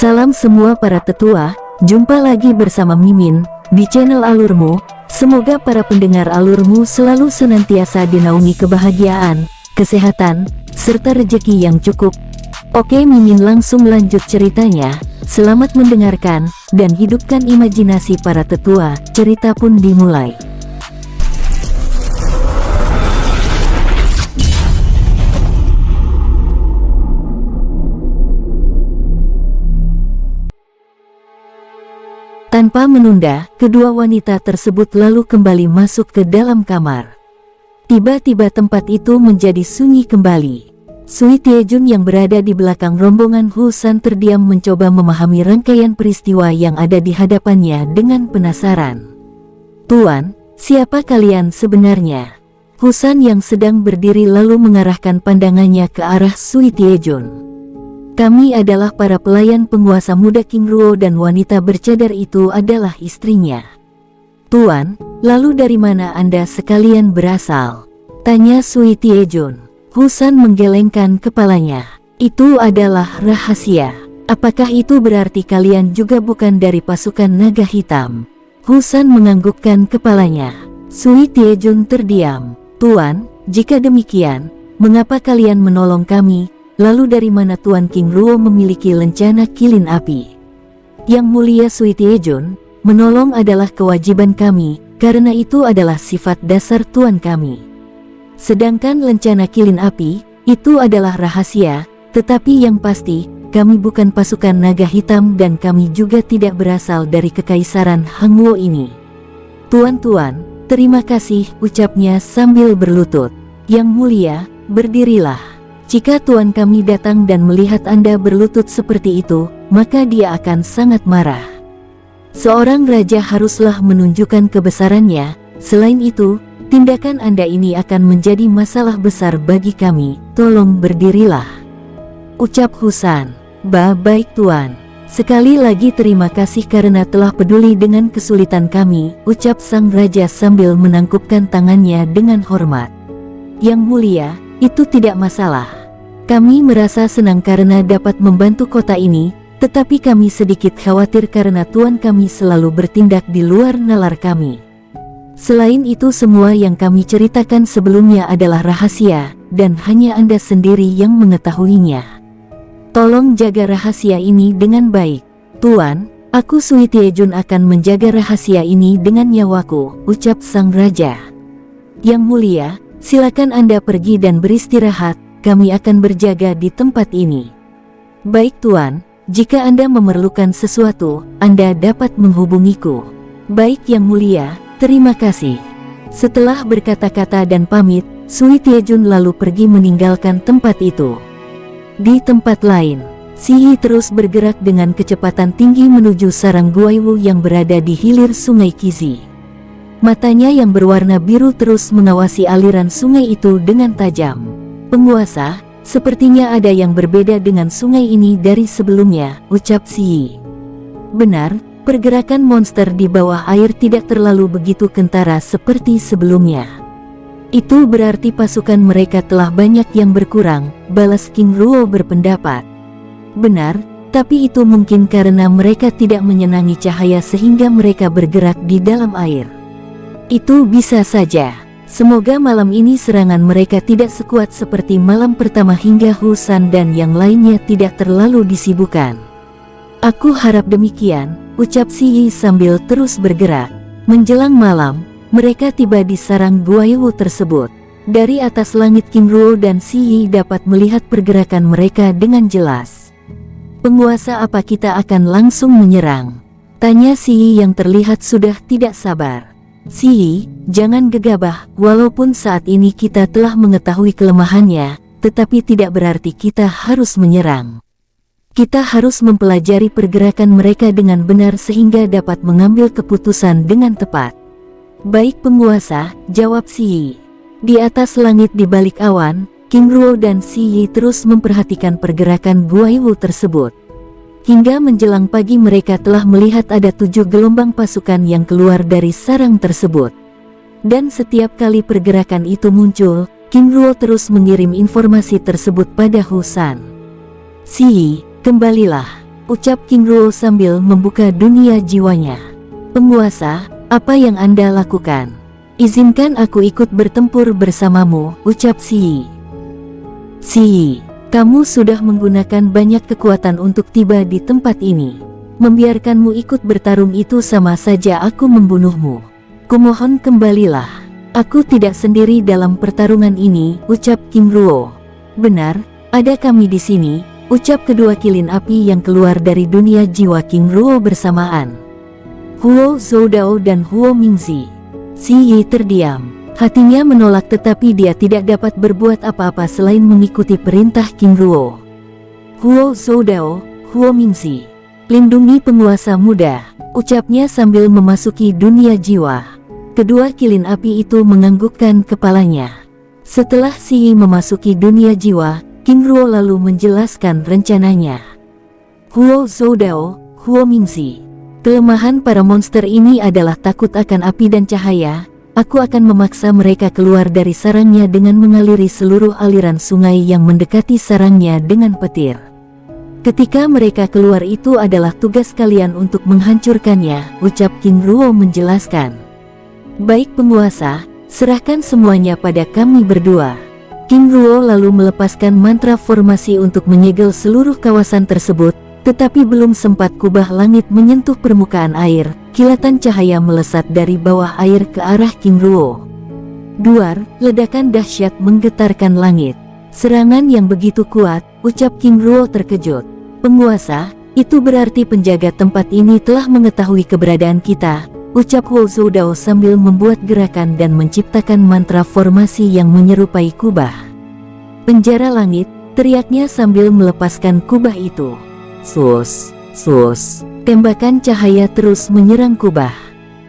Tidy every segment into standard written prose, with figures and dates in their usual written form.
Salam semua para tetua, jumpa lagi bersama Mimin di channel Alurmu. Semoga para pendengar Alurmu selalu senantiasa dinaungi kebahagiaan, kesehatan, serta rezeki yang cukup. Oke, Mimin langsung lanjut ceritanya. Selamat mendengarkan dan hidupkan imajinasi para tetua. Cerita pun dimulai. Tanpa menunda, kedua wanita tersebut lalu kembali masuk ke dalam kamar. Tiba-tiba tempat itu menjadi sunyi kembali. Sui Tiejun yang berada di belakang rombongan Husan terdiam mencoba memahami rangkaian peristiwa yang ada di hadapannya dengan penasaran. "Tuan, siapa kalian sebenarnya?" Husan yang sedang berdiri lalu mengarahkan pandangannya ke arah Sui Tiejun. "Kami adalah para pelayan penguasa muda King Ruo dan wanita bercadar itu adalah istrinya." "Tuan, lalu dari mana Anda sekalian berasal?" tanya Sui Tiejun. Husan menggelengkan kepalanya. "Itu adalah rahasia. Apakah itu berarti kalian juga bukan dari pasukan naga hitam?" Husan menganggukkan kepalanya. Sui Tiejun terdiam. "Tuan, jika demikian, mengapa kalian menolong kami? Lalu dari mana Tuan King Ruo memiliki lencana kilin api?" "Yang mulia Sui Tiejun, menolong adalah kewajiban kami, karena itu adalah sifat dasar Tuan kami. Sedangkan lencana kilin api, itu adalah rahasia, tetapi yang pasti, kami bukan pasukan naga hitam dan kami juga tidak berasal dari kekaisaran Hangwo ini." "Tuan-tuan, terima kasih," ucapnya sambil berlutut. "Yang mulia, berdirilah. Jika Tuan kami datang dan melihat Anda berlutut seperti itu, maka dia akan sangat marah. Seorang raja haruslah menunjukkan kebesarannya. Selain itu, tindakan Anda ini akan menjadi masalah besar bagi kami. Tolong berdirilah," ucap Husan. Baik Tuan. Sekali lagi terima kasih karena telah peduli dengan kesulitan kami," ucap sang raja sambil menangkupkan tangannya dengan hormat. "Yang mulia, itu tidak masalah. Kami merasa senang karena dapat membantu kota ini, tetapi kami sedikit khawatir karena Tuan kami selalu bertindak di luar nalar kami. Selain itu semua yang kami ceritakan sebelumnya adalah rahasia, dan hanya Anda sendiri yang mengetahuinya. Tolong jaga rahasia ini dengan baik." "Tuan, aku Sui Tiejun akan menjaga rahasia ini dengan nyawaku," ucap sang raja. "Yang mulia, silakan Anda pergi dan beristirahat. Kami akan berjaga di tempat ini." "Baik Tuan, jika Anda memerlukan sesuatu, Anda dapat menghubungiku." "Baik Yang mulia, terima kasih." Setelah berkata-kata dan pamit, Sui Tiejun lalu pergi meninggalkan tempat itu. Di tempat lain, Si Yi terus bergerak dengan kecepatan tinggi menuju sarang Guaiwu yang berada di hilir sungai Qizi. Matanya yang berwarna biru terus mengawasi aliran sungai itu dengan tajam. "Penguasa, sepertinya ada yang berbeda dengan sungai ini dari sebelumnya," ucap Si Yi. "Benar, pergerakan monster di bawah air tidak terlalu begitu kentara seperti sebelumnya. Itu berarti pasukan mereka telah banyak yang berkurang," balas King Ruo berpendapat. "Benar, tapi itu mungkin karena mereka tidak menyenangi cahaya sehingga mereka bergerak di dalam air." "Itu bisa saja. Semoga malam ini serangan mereka tidak sekuat seperti malam pertama hingga Husan dan yang lainnya tidak terlalu disibukkan." "Aku harap demikian," ucap Si Yi sambil terus bergerak. Menjelang malam, mereka tiba di sarang Guaiwu tersebut. Dari atas langit King Ruo dan Si Yi dapat melihat pergerakan mereka dengan jelas. "Penguasa, apa kita akan langsung menyerang?" tanya Si Yi yang terlihat sudah tidak sabar. "Si Yi, jangan gegabah. Walaupun saat ini kita telah mengetahui kelemahannya, tetapi tidak berarti kita harus menyerang. Kita harus mempelajari pergerakan mereka dengan benar sehingga dapat mengambil keputusan dengan tepat." "Baik penguasa," jawab Si Yi. Di atas langit di balik awan, King Ruo dan Si Yi terus memperhatikan pergerakan Guaiwu tersebut. Hingga menjelang pagi mereka telah melihat ada 7 gelombang pasukan yang keluar dari sarang tersebut. Dan setiap kali pergerakan itu muncul, King Ruo terus mengirim informasi tersebut pada Husan. "Si Yi, kembalilah. ucap King Ruo sambil membuka dunia jiwanya. Penguasa, apa yang Anda lakukan? Izinkan aku ikut bertempur bersamamu, ucap Si. Si, kamu sudah menggunakan banyak kekuatan untuk tiba di tempat ini. Membiarkanmu ikut bertarung itu sama saja aku membunuhmu. Kumohon kembalilah. Aku tidak sendiri dalam pertarungan ini, ucap King Ruo. Benar, ada kami di sini, ucap kedua kilin api yang keluar dari dunia jiwa King Ruo bersamaan. Huo Zoudao dan Huo Mingzi. Si Yi terdiam. Hatinya menolak tetapi dia tidak dapat berbuat apa-apa selain mengikuti perintah King Ruo. Huo Zoudao, Huo Mingzi. Lindungi penguasa muda, ucapnya sambil memasuki dunia jiwa. Kedua kilin api itu menganggukkan kepalanya. Setelah Si Yi memasuki dunia jiwa, King Ruo lalu menjelaskan rencananya. Huo Zoudao, Huo Mingzi. Kelemahan para monster ini adalah takut akan api dan cahaya. Aku akan memaksa mereka keluar dari sarangnya dengan mengaliri seluruh aliran sungai yang mendekati sarangnya dengan petir. Ketika mereka keluar itu adalah tugas kalian untuk menghancurkannya, ucap King Ruo menjelaskan. Baik penguasa, serahkan semuanya pada kami berdua. King Ruo lalu melepaskan mantra formasi untuk menyegel seluruh kawasan tersebut. Tetapi belum sempat kubah langit menyentuh permukaan air, kilatan cahaya melesat dari bawah air ke arah King Ruo. Duar, ledakan dahsyat menggetarkan langit. Serangan yang begitu kuat, ucap King Ruo terkejut. Penguasa, itu berarti penjaga tempat ini telah mengetahui keberadaan kita, ucap Huo Zoudao sambil membuat gerakan dan menciptakan mantra formasi yang menyerupai kubah. Penjara langit, teriaknya sambil melepaskan kubah itu. Sus, sus, tembakan cahaya terus menyerang kubah.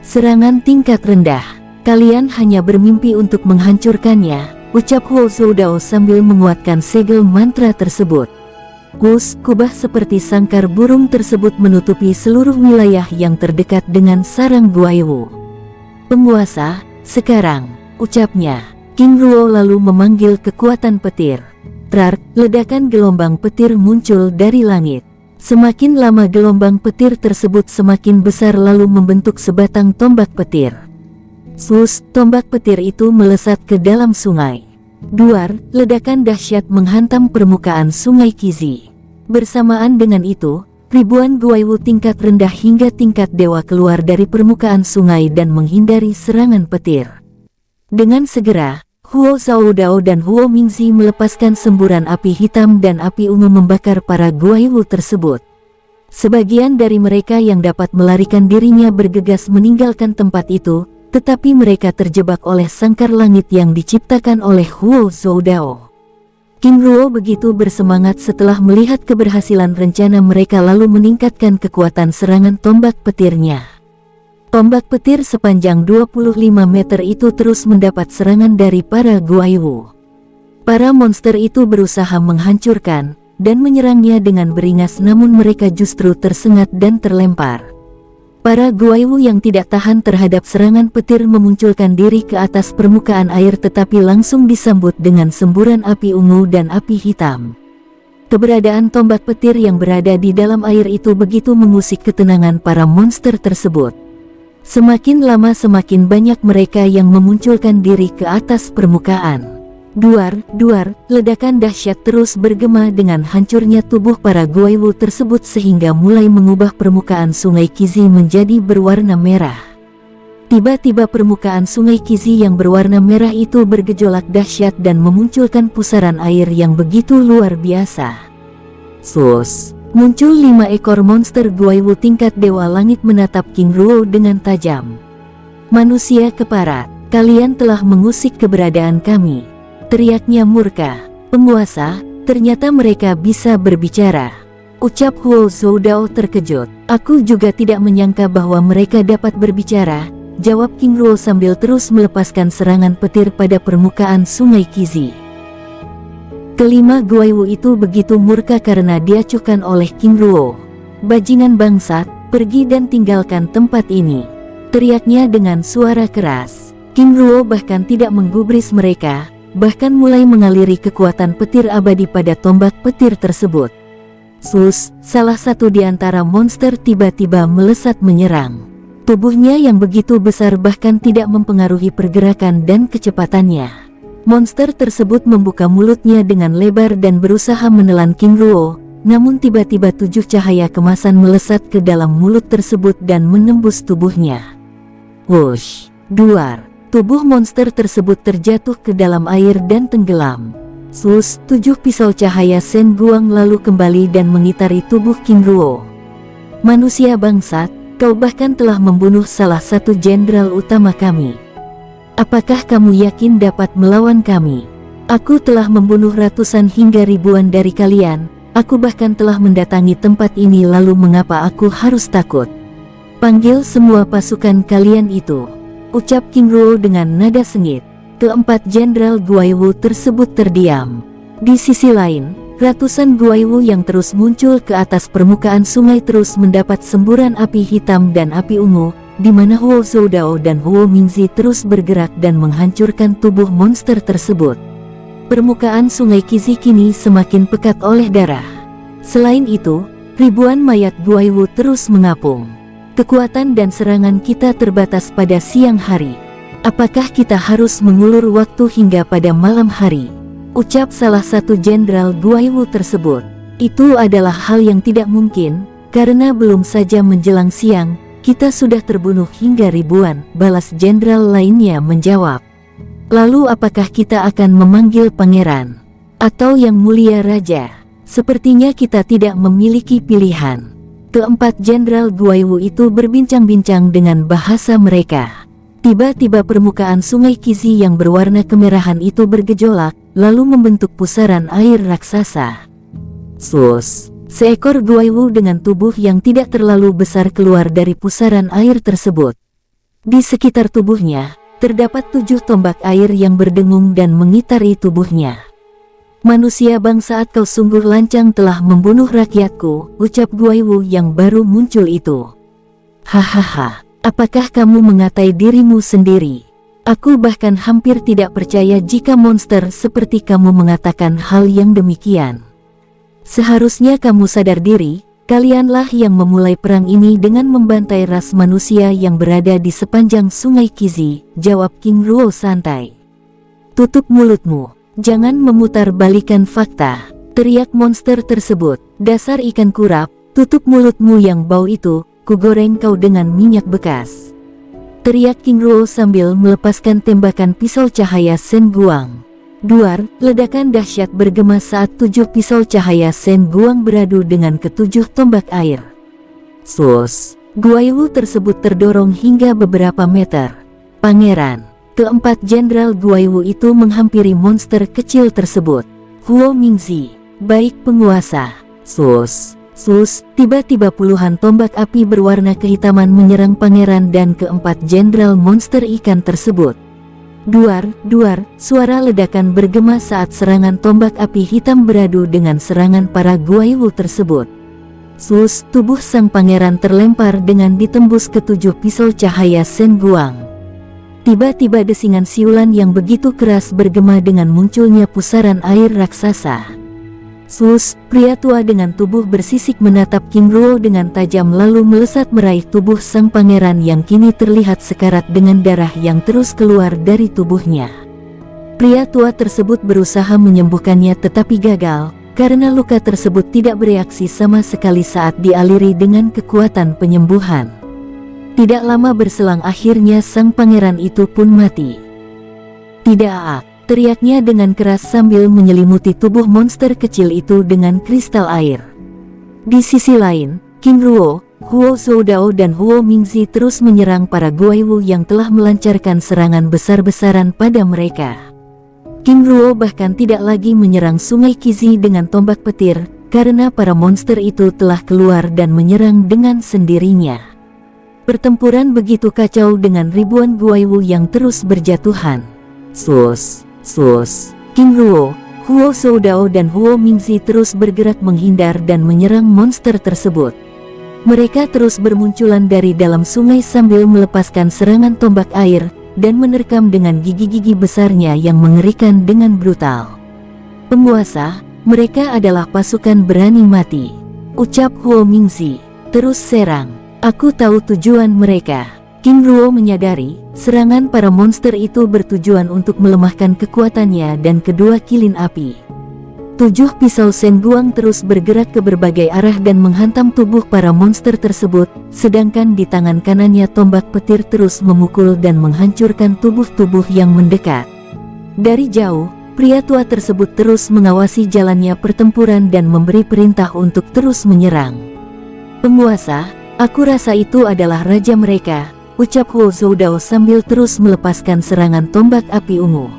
Serangan tingkat rendah, kalian hanya bermimpi untuk menghancurkannya, ucap Huo Zoudao sambil menguatkan segel mantra tersebut. Kus, kubah seperti sangkar burung tersebut menutupi seluruh wilayah yang terdekat dengan sarang Guaiwu. Penguasa, sekarang, ucapnya. King Ruo lalu memanggil kekuatan petir. Trar, ledakan gelombang petir muncul dari langit. Semakin lama gelombang petir tersebut semakin besar lalu membentuk sebatang tombak petir. Sus, tombak petir itu melesat ke dalam sungai. Duar, ledakan dahsyat menghantam permukaan sungai Qizi. Bersamaan dengan itu, ribuan Guaiwu tingkat rendah hingga tingkat dewa keluar dari permukaan sungai dan menghindari serangan petir. Dengan segera, Huo Zoudao dan Huo Mingzi melepaskan semburan api hitam dan api ungu membakar para Guaiwu tersebut. Sebagian dari mereka yang dapat melarikan dirinya bergegas meninggalkan tempat itu, tetapi mereka terjebak oleh sangkar langit yang diciptakan oleh Huo Zoudao. King Ruo begitu bersemangat setelah melihat keberhasilan rencana mereka lalu meningkatkan kekuatan serangan tombak petirnya. Tombak petir sepanjang 25 meter itu terus mendapat serangan dari para Guaiwu. Para monster itu berusaha menghancurkan dan menyerangnya dengan beringas namun mereka justru tersengat dan terlempar. Para Guaiwu yang tidak tahan terhadap serangan petir memunculkan diri ke atas permukaan air tetapi langsung disambut dengan semburan api ungu dan api hitam. Keberadaan tombak petir yang berada di dalam air itu begitu mengusik ketenangan para monster tersebut. Semakin lama semakin banyak mereka yang memunculkan diri ke atas permukaan. Duar, ledakan dahsyat terus bergema dengan hancurnya tubuh para Guaiwu tersebut sehingga mulai mengubah permukaan sungai Qizi menjadi berwarna merah. Tiba-tiba permukaan sungai Qizi yang berwarna merah itu bergejolak dahsyat dan memunculkan pusaran air yang begitu luar biasa. Sus! Muncul 5 ekor monster Guaiwu tingkat dewa langit menatap King Ruo dengan tajam. Manusia keparat, kalian telah mengusik keberadaan kami. Teriaknya murka. Penguasa, ternyata mereka bisa berbicara. Ucap Huo Zoudao terkejut. Aku juga tidak menyangka bahwa mereka dapat berbicara, jawab King Ruo sambil terus melepaskan serangan petir pada permukaan sungai Qizi. Kelima Guaiwu itu begitu murka karena diacuhkan oleh King Ruo. Bajingan bangsat, pergi dan tinggalkan tempat ini. Teriaknya dengan suara keras. King Ruo bahkan tidak menggubris mereka, bahkan mulai mengaliri kekuatan petir abadi pada tombak petir tersebut. Salah satu di antara monster tiba-tiba melesat menyerang. Tubuhnya yang begitu besar bahkan tidak mempengaruhi pergerakan dan kecepatannya. Monster tersebut membuka mulutnya dengan lebar dan berusaha menelan King Ruo, namun tiba-tiba 7 cahaya kemasan melesat ke dalam mulut tersebut dan menembus tubuhnya. Whoosh! Duar! Tubuh monster tersebut terjatuh ke dalam air dan tenggelam. 7 pisau cahaya Shen Guang lalu kembali dan mengitari tubuh King Ruo. Manusia bangsat, kau bahkan telah membunuh salah satu jenderal utama kami. Apakah kamu yakin dapat melawan kami? Aku telah membunuh ratusan hingga ribuan dari kalian. Aku bahkan telah mendatangi tempat ini, lalu mengapa aku harus takut? Panggil semua pasukan kalian itu, ucap King Ruo dengan nada sengit. Keempat jenderal Guaiwu tersebut terdiam. Di sisi lain, ratusan Guaiwu yang terus muncul ke atas permukaan sungai terus mendapat semburan api hitam dan api ungu, di mana Huo Zoudao dan Huo Mingzi terus bergerak dan menghancurkan tubuh monster tersebut. Permukaan sungai Qizi kini semakin pekat oleh darah. Selain itu, ribuan mayat Guaiwu terus mengapung. Kekuatan dan serangan kita terbatas pada siang hari. Apakah kita harus mengulur waktu hingga pada malam hari? Ucap salah satu jenderal Guaiwu tersebut. Itu adalah hal yang tidak mungkin, karena belum saja menjelang siang, kita sudah terbunuh hingga ribuan, balas jenderal lainnya menjawab. Lalu apakah kita akan memanggil pangeran? Atau yang mulia raja? Sepertinya kita tidak memiliki pilihan. Keempat jenderal Guaiwu itu berbincang-bincang dengan bahasa mereka. Tiba-tiba permukaan sungai Qizi yang berwarna kemerahan itu bergejolak, lalu membentuk pusaran air raksasa. Seekor Guaiwu dengan tubuh yang tidak terlalu besar keluar dari pusaran air tersebut. Di sekitar tubuhnya, terdapat 7 tombak air yang berdengung dan mengitari tubuhnya. Manusia bangsat, kau sungguh lancang telah membunuh rakyatku, ucap Guaiwu yang baru muncul itu. Hahaha, apakah kamu mengatai dirimu sendiri? Aku bahkan hampir tidak percaya jika monster seperti kamu mengatakan hal yang demikian. Seharusnya kamu sadar diri, kalianlah yang memulai perang ini dengan membantai ras manusia yang berada di sepanjang sungai Qizi, jawab King Ruo santai. Tutup mulutmu. Jangan memutar-balikan fakta, teriak monster tersebut. Dasar ikan kurap, tutup mulutmu yang bau itu, kugoreng kau dengan minyak bekas. Teriak King Ruo sambil melepaskan tembakan pisau cahaya Shen Guang. Duar, ledakan dahsyat bergema saat 7 pisau cahaya Shen Guang beradu dengan ke-7 tombak air. Guaiwu tersebut terdorong hingga beberapa meter. Pangeran. Keempat jenderal Guaiwu itu menghampiri monster kecil tersebut. Huo Mingzi, baik penguasa. Tiba-tiba puluhan tombak api berwarna kehitaman menyerang pangeran dan keempat jenderal monster ikan tersebut. Duar, suara ledakan bergema saat serangan tombak api hitam beradu dengan serangan para Guaiwu tersebut. Tubuh sang pangeran terlempar dengan ditembus ke-7 pisau cahaya Shen Guang. Tiba-tiba desingan siulan yang begitu keras bergema dengan munculnya pusaran air raksasa. Pria tua dengan tubuh bersisik menatap King Ruo dengan tajam lalu melesat meraih tubuh sang pangeran yang kini terlihat sekarat dengan darah yang terus keluar dari tubuhnya. Pria tua tersebut berusaha menyembuhkannya tetapi gagal, karena luka tersebut tidak bereaksi sama sekali saat dialiri dengan kekuatan penyembuhan. Tidak lama berselang akhirnya sang pangeran itu pun mati. Tidak, teriaknya dengan keras sambil menyelimuti tubuh monster kecil itu dengan kristal air. Di sisi lain, King Ruo, Huo Zoudao dan Huo Mingzi terus menyerang para Guaiwu yang telah melancarkan serangan besar-besaran pada mereka. King Ruo bahkan tidak lagi menyerang sungai Qizi dengan tombak petir, karena para monster itu telah keluar dan menyerang dengan sendirinya. Pertempuran begitu kacau dengan ribuan Guaiwu yang terus berjatuhan. King Ruo, Huo Zoudao dan Huo Mingzi terus bergerak menghindar dan menyerang monster tersebut. Mereka terus bermunculan dari dalam sungai sambil melepaskan serangan tombak air, dan menerkam dengan gigi-gigi besarnya yang mengerikan dengan brutal. Penguasa, mereka adalah pasukan berani mati. ucap Huo Mingzi. Terus serang. Aku tahu tujuan mereka. King Ruo menyadari, serangan para monster itu bertujuan untuk melemahkan kekuatannya dan kedua kilin api. 7 pisau Shen Guang terus bergerak ke berbagai arah dan menghantam tubuh para monster tersebut, sedangkan di tangan kanannya tombak petir terus memukul dan menghancurkan tubuh-tubuh yang mendekat. Dari jauh, pria tua tersebut terus mengawasi jalannya pertempuran dan memberi perintah untuk terus menyerang. Penguasa, aku rasa itu adalah raja mereka, ucap Huo Zoudao sambil terus melepaskan serangan tombak api ungu.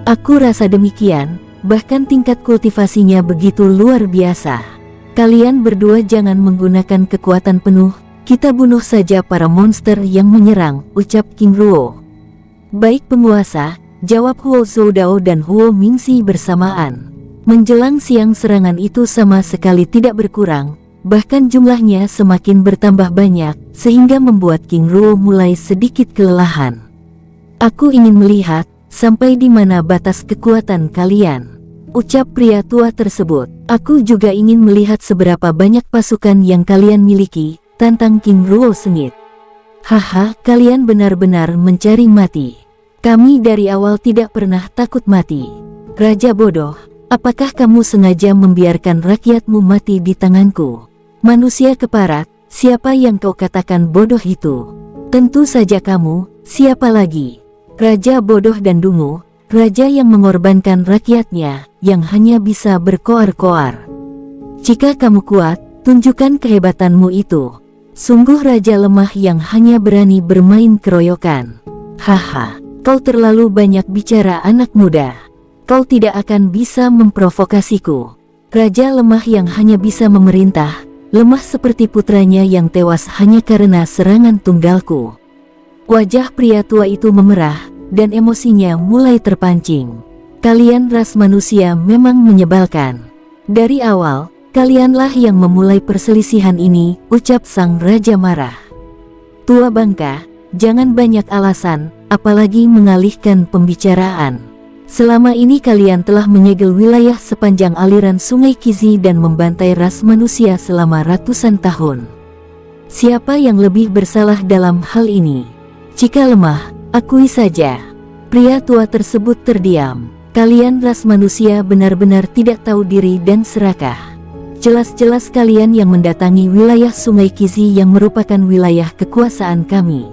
Aku rasa demikian. Bahkan tingkat kultivasinya begitu luar biasa. Kalian berdua jangan menggunakan kekuatan penuh, kita bunuh saja para monster yang menyerang, ucap King Ruo. Baik penguasa, jawab Huo Zoudao dan Huo Mingzi bersamaan. Menjelang siang serangan itu sama sekali tidak berkurang, bahkan jumlahnya semakin bertambah banyak, sehingga membuat King Ruo mulai sedikit kelelahan. Aku ingin melihat sampai di mana batas kekuatan kalian, ucap pria tua tersebut. Aku juga ingin melihat seberapa banyak pasukan yang kalian miliki, tantang King Ruo sengit. Haha, kalian benar-benar mencari mati. Kami dari awal tidak pernah takut mati. Raja bodoh, apakah kamu sengaja membiarkan rakyatmu mati di tanganku? Manusia keparat, siapa yang kau katakan bodoh itu? Tentu saja kamu, siapa lagi? Raja bodoh dan dungu, raja yang mengorbankan rakyatnya, yang hanya bisa berkoar-koar. Jika kamu kuat, tunjukkan kehebatanmu itu. Sungguh raja lemah yang hanya berani bermain keroyokan. Haha, kau terlalu banyak bicara anak muda. Kau tidak akan bisa memprovokasiku. Raja lemah yang hanya bisa memerintah, lemah seperti putranya yang tewas hanya karena serangan tunggalku. Wajah pria tua itu memerah, dan emosinya mulai terpancing. Kalian ras manusia memang menyebalkan. Dari awal, kalianlah yang memulai perselisihan ini, ucap sang raja marah. Tua bangka, jangan banyak alasan, apalagi mengalihkan pembicaraan. Selama ini kalian telah menyegel wilayah sepanjang aliran sungai Qizi dan membantai ras manusia selama ratusan tahun. Siapa yang lebih bersalah dalam hal ini? Jika lemah, akui saja. Pria tua tersebut terdiam. Kalian ras manusia benar-benar tidak tahu diri dan serakah. Jelas-jelas kalian yang mendatangi wilayah sungai Qizi yang merupakan wilayah kekuasaan kami.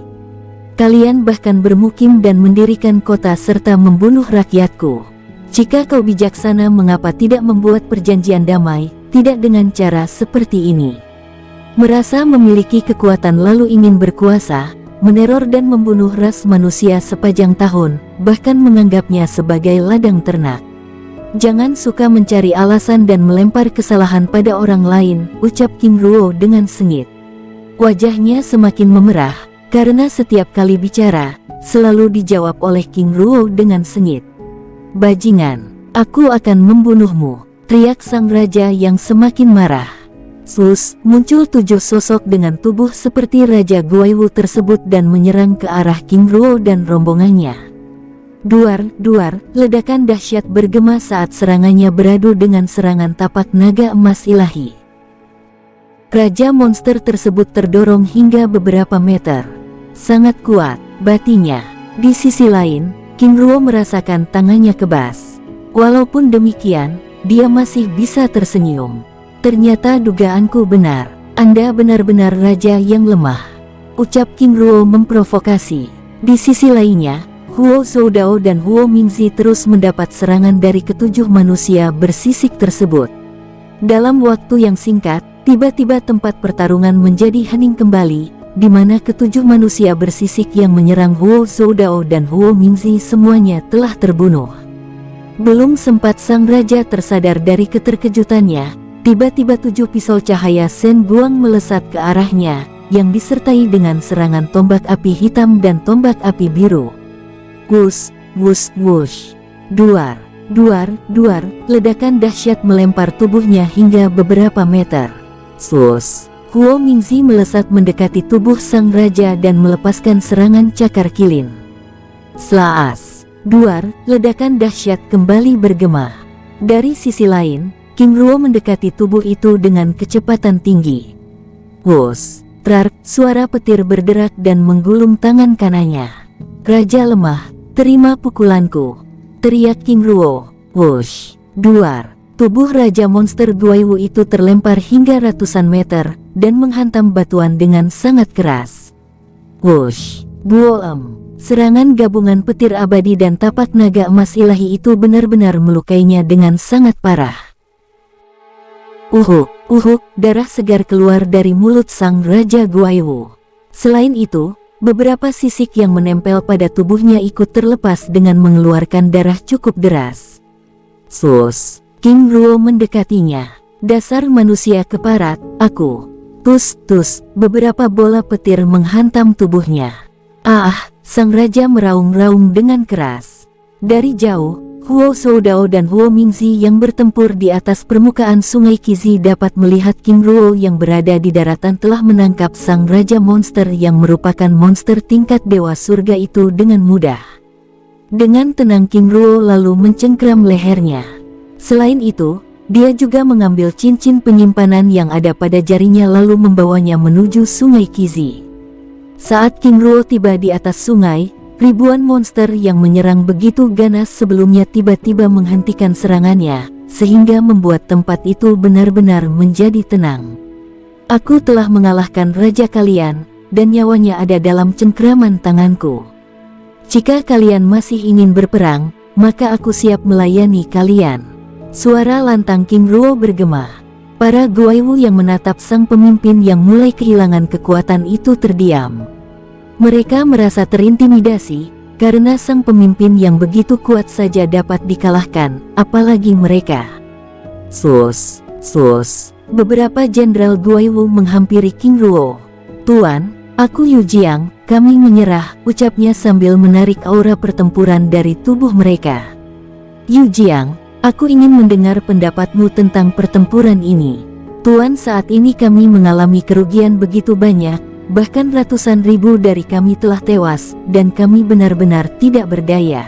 Kalian bahkan bermukim dan mendirikan kota serta membunuh rakyatku. Jika kau bijaksana, mengapa tidak membuat perjanjian damai, tidak dengan cara seperti ini? Merasa memiliki kekuatan lalu ingin berkuasa, meneror dan membunuh ras manusia sepanjang tahun, bahkan menganggapnya sebagai ladang ternak. Jangan suka mencari alasan dan melempar kesalahan pada orang lain, ucap King Ruo dengan sengit. Wajahnya semakin memerah, karena setiap kali bicara, selalu dijawab oleh King Ruo dengan sengit. Bajingan, aku akan membunuhmu, teriak sang raja yang semakin marah. Sus, muncul 7 sosok dengan tubuh seperti Raja Guaiwu tersebut dan menyerang ke arah King Ruo dan rombongannya. Duar, duar, ledakan dahsyat bergema saat serangannya beradu dengan serangan tapak naga emas ilahi. Raja monster tersebut terdorong hingga beberapa meter. Sangat kuat, batinya. Di sisi lain, King Ruo merasakan tangannya kebas. Walaupun demikian, dia masih bisa tersenyum. Ternyata dugaanku benar, Anda benar-benar raja yang lemah, ucap King Ruo memprovokasi. Di sisi lainnya, Huo Zoudao dan Huo Mingzi terus mendapat serangan dari ketujuh manusia bersisik tersebut. Dalam waktu yang singkat, tiba-tiba tempat pertarungan menjadi hening kembali, di mana ketujuh manusia bersisik yang menyerang Huo Zoudao dan Huo Mingzi semuanya telah terbunuh. Belum sempat sang raja tersadar dari keterkejutannya, tiba-tiba 7 pisau cahaya Shen Guang melesat ke arahnya, yang disertai dengan serangan tombak api hitam dan tombak api biru. Wush, wush, wush. Duar, duar, duar, ledakan dahsyat melempar tubuhnya hingga beberapa meter. Sus. Huo Mingzi melesat mendekati tubuh sang raja dan melepaskan serangan cakar kilin. Slaas. Duar, ledakan dahsyat kembali bergema. Dari sisi lain, King Ruo mendekati tubuh itu dengan kecepatan tinggi. Wos, trar, suara petir berderak dan menggulung tangan kanannya. Raja lemah, terima pukulanku, teriak King Ruo. Wush, duar. Tubuh Raja Monster Guaiwu itu terlempar hingga ratusan meter dan menghantam batuan dengan sangat keras. Wush, buoem. Serangan gabungan petir abadi dan tapak naga emas ilahi itu benar-benar melukainya dengan sangat parah. Uhuk, darah segar keluar dari mulut sang Raja Guaiwu. Selain itu, beberapa sisik yang menempel pada tubuhnya ikut terlepas dengan mengeluarkan darah cukup deras. Sus. King Ruo mendekatinya. Dasar manusia keparat, aku. Tus, beberapa bola petir menghantam tubuhnya. Sang raja meraung-raung dengan keras. Dari jauh, Huo Soudao dan Huo Mingzi yang bertempur di atas permukaan sungai Qizi dapat melihat King Ruo yang berada di daratan telah menangkap sang raja monster yang merupakan monster tingkat dewa surga itu dengan mudah. Dengan tenang King Ruo lalu mencengkram lehernya. Selain itu, dia juga mengambil cincin penyimpanan yang ada pada jarinya lalu membawanya menuju sungai Qizi. Saat King Ruo tiba di atas sungai, ribuan monster yang menyerang begitu ganas sebelumnya tiba-tiba menghentikan serangannya, sehingga membuat tempat itu benar-benar menjadi tenang. Aku telah mengalahkan raja kalian, dan nyawanya ada dalam cengkraman tanganku. Jika kalian masih ingin berperang, maka aku siap melayani kalian. Suara lantang King Ruo bergema. Para Guaiwu yang menatap sang pemimpin yang mulai kehilangan kekuatan itu terdiam. Mereka merasa terintimidasi, karena sang pemimpin yang begitu kuat saja dapat dikalahkan, apalagi mereka. Sus. Beberapa jenderal Guaiwu menghampiri King Ruo. Tuan, aku Yu Jiang, kami menyerah, ucapnya sambil menarik aura pertempuran dari tubuh mereka. Yu Jiang, aku ingin mendengar pendapatmu tentang pertempuran ini. Tuan, saat ini kami mengalami kerugian begitu banyak, bahkan ratusan ribu dari kami telah tewas, dan kami benar-benar tidak berdaya.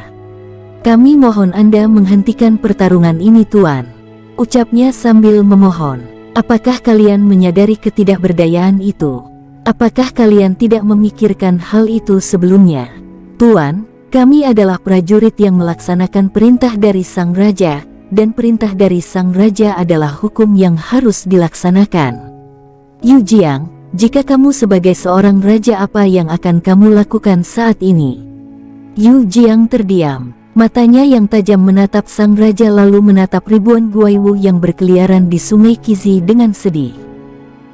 Kami mohon Anda menghentikan pertarungan ini Tuan, ucapnya sambil memohon. Apakah kalian menyadari ketidakberdayaan itu? Apakah kalian tidak memikirkan hal itu sebelumnya? Tuan, kami adalah prajurit yang melaksanakan perintah dari sang raja, dan perintah dari sang raja adalah hukum yang harus dilaksanakan. Yu Jiang, jika kamu sebagai seorang raja apa yang akan kamu lakukan saat ini? Yu Jiang terdiam, matanya yang tajam menatap sang raja lalu menatap ribuan Guaiwu yang berkeliaran di sungai Qizi dengan sedih.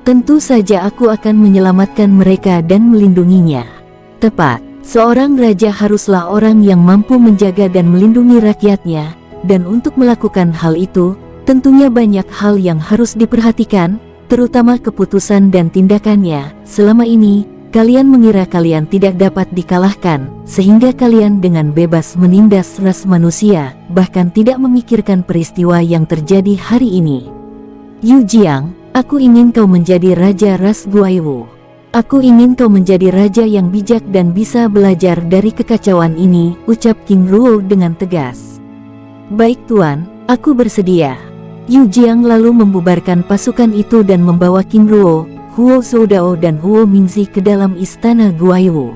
Tentu saja aku akan menyelamatkan mereka dan melindunginya. Tepat. Seorang raja haruslah orang yang mampu menjaga dan melindungi rakyatnya, dan untuk melakukan hal itu, tentunya banyak hal yang harus diperhatikan, terutama keputusan dan tindakannya. Selama ini, kalian mengira kalian tidak dapat dikalahkan, sehingga kalian dengan bebas menindas ras manusia, bahkan tidak memikirkan peristiwa yang terjadi hari ini. Yu Jiang, aku ingin kau menjadi raja ras Guaiwu. Aku ingin kau menjadi raja yang bijak dan bisa belajar dari kekacauan ini, ucap King Ruo dengan tegas. Baik Tuan, aku bersedia. Yu Jiang lalu membubarkan pasukan itu dan membawa King Ruo, Huo Soudao dan Huo Mingzi ke dalam istana Guaiwu.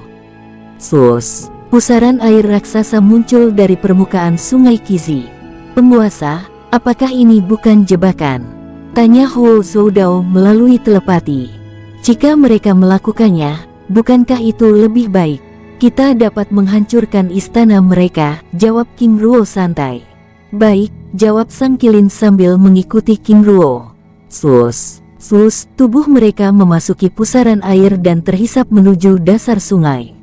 Sus, pusaran air raksasa muncul dari permukaan sungai Qizi. Penguasa, apakah ini bukan jebakan? Tanya Huo Soudao melalui telepati. Jika mereka melakukannya, bukankah itu lebih baik? Kita dapat menghancurkan istana mereka, jawab King Ruo santai. Baik, jawab sang kilin sambil mengikuti King Ruo. Sus, tubuh mereka memasuki pusaran air dan terhisap menuju dasar sungai.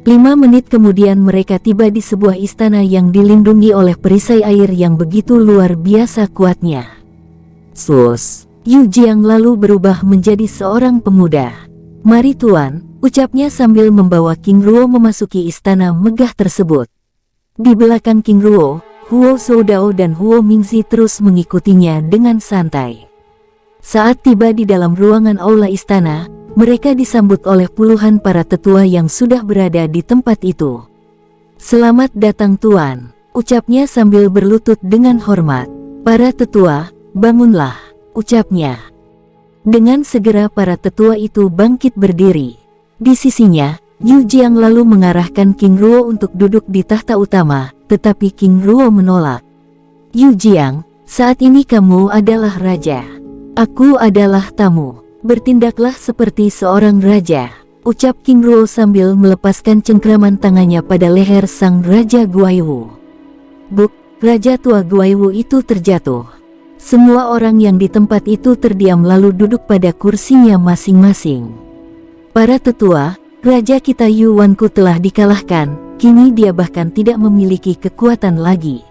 5 menit kemudian mereka tiba di sebuah istana yang dilindungi oleh perisai air yang begitu luar biasa kuatnya. Yu Jiang lalu berubah menjadi seorang pemuda. Mari Tuan, ucapnya sambil membawa King Ruo memasuki istana megah tersebut. Di belakang King Ruo, Huo Soudao dan Huo Mingzi terus mengikutinya dengan santai. Saat tiba di dalam ruangan aula istana, mereka disambut oleh puluhan para tetua yang sudah berada di tempat itu. Selamat datang Tuan, ucapnya sambil berlutut dengan hormat. Para tetua, bangunlah, ucapnya. Dengan segera para tetua itu bangkit berdiri. Di sisinya, Yu Jiang lalu mengarahkan King Ruo untuk duduk di tahta utama, tetapi King Ruo menolak. Yu Jiang, saat ini kamu adalah raja. Aku adalah tamu. Bertindaklah seperti seorang raja, ucap King Ruo sambil melepaskan cengkraman tangannya pada leher sang Raja Guaiwu. Buk, Raja tua Guaiwu itu terjatuh. Semua orang yang di tempat itu terdiam lalu duduk pada kursinya masing-masing. Para tetua, Raja kita Yu Wanku telah dikalahkan, kini dia bahkan tidak memiliki kekuatan lagi.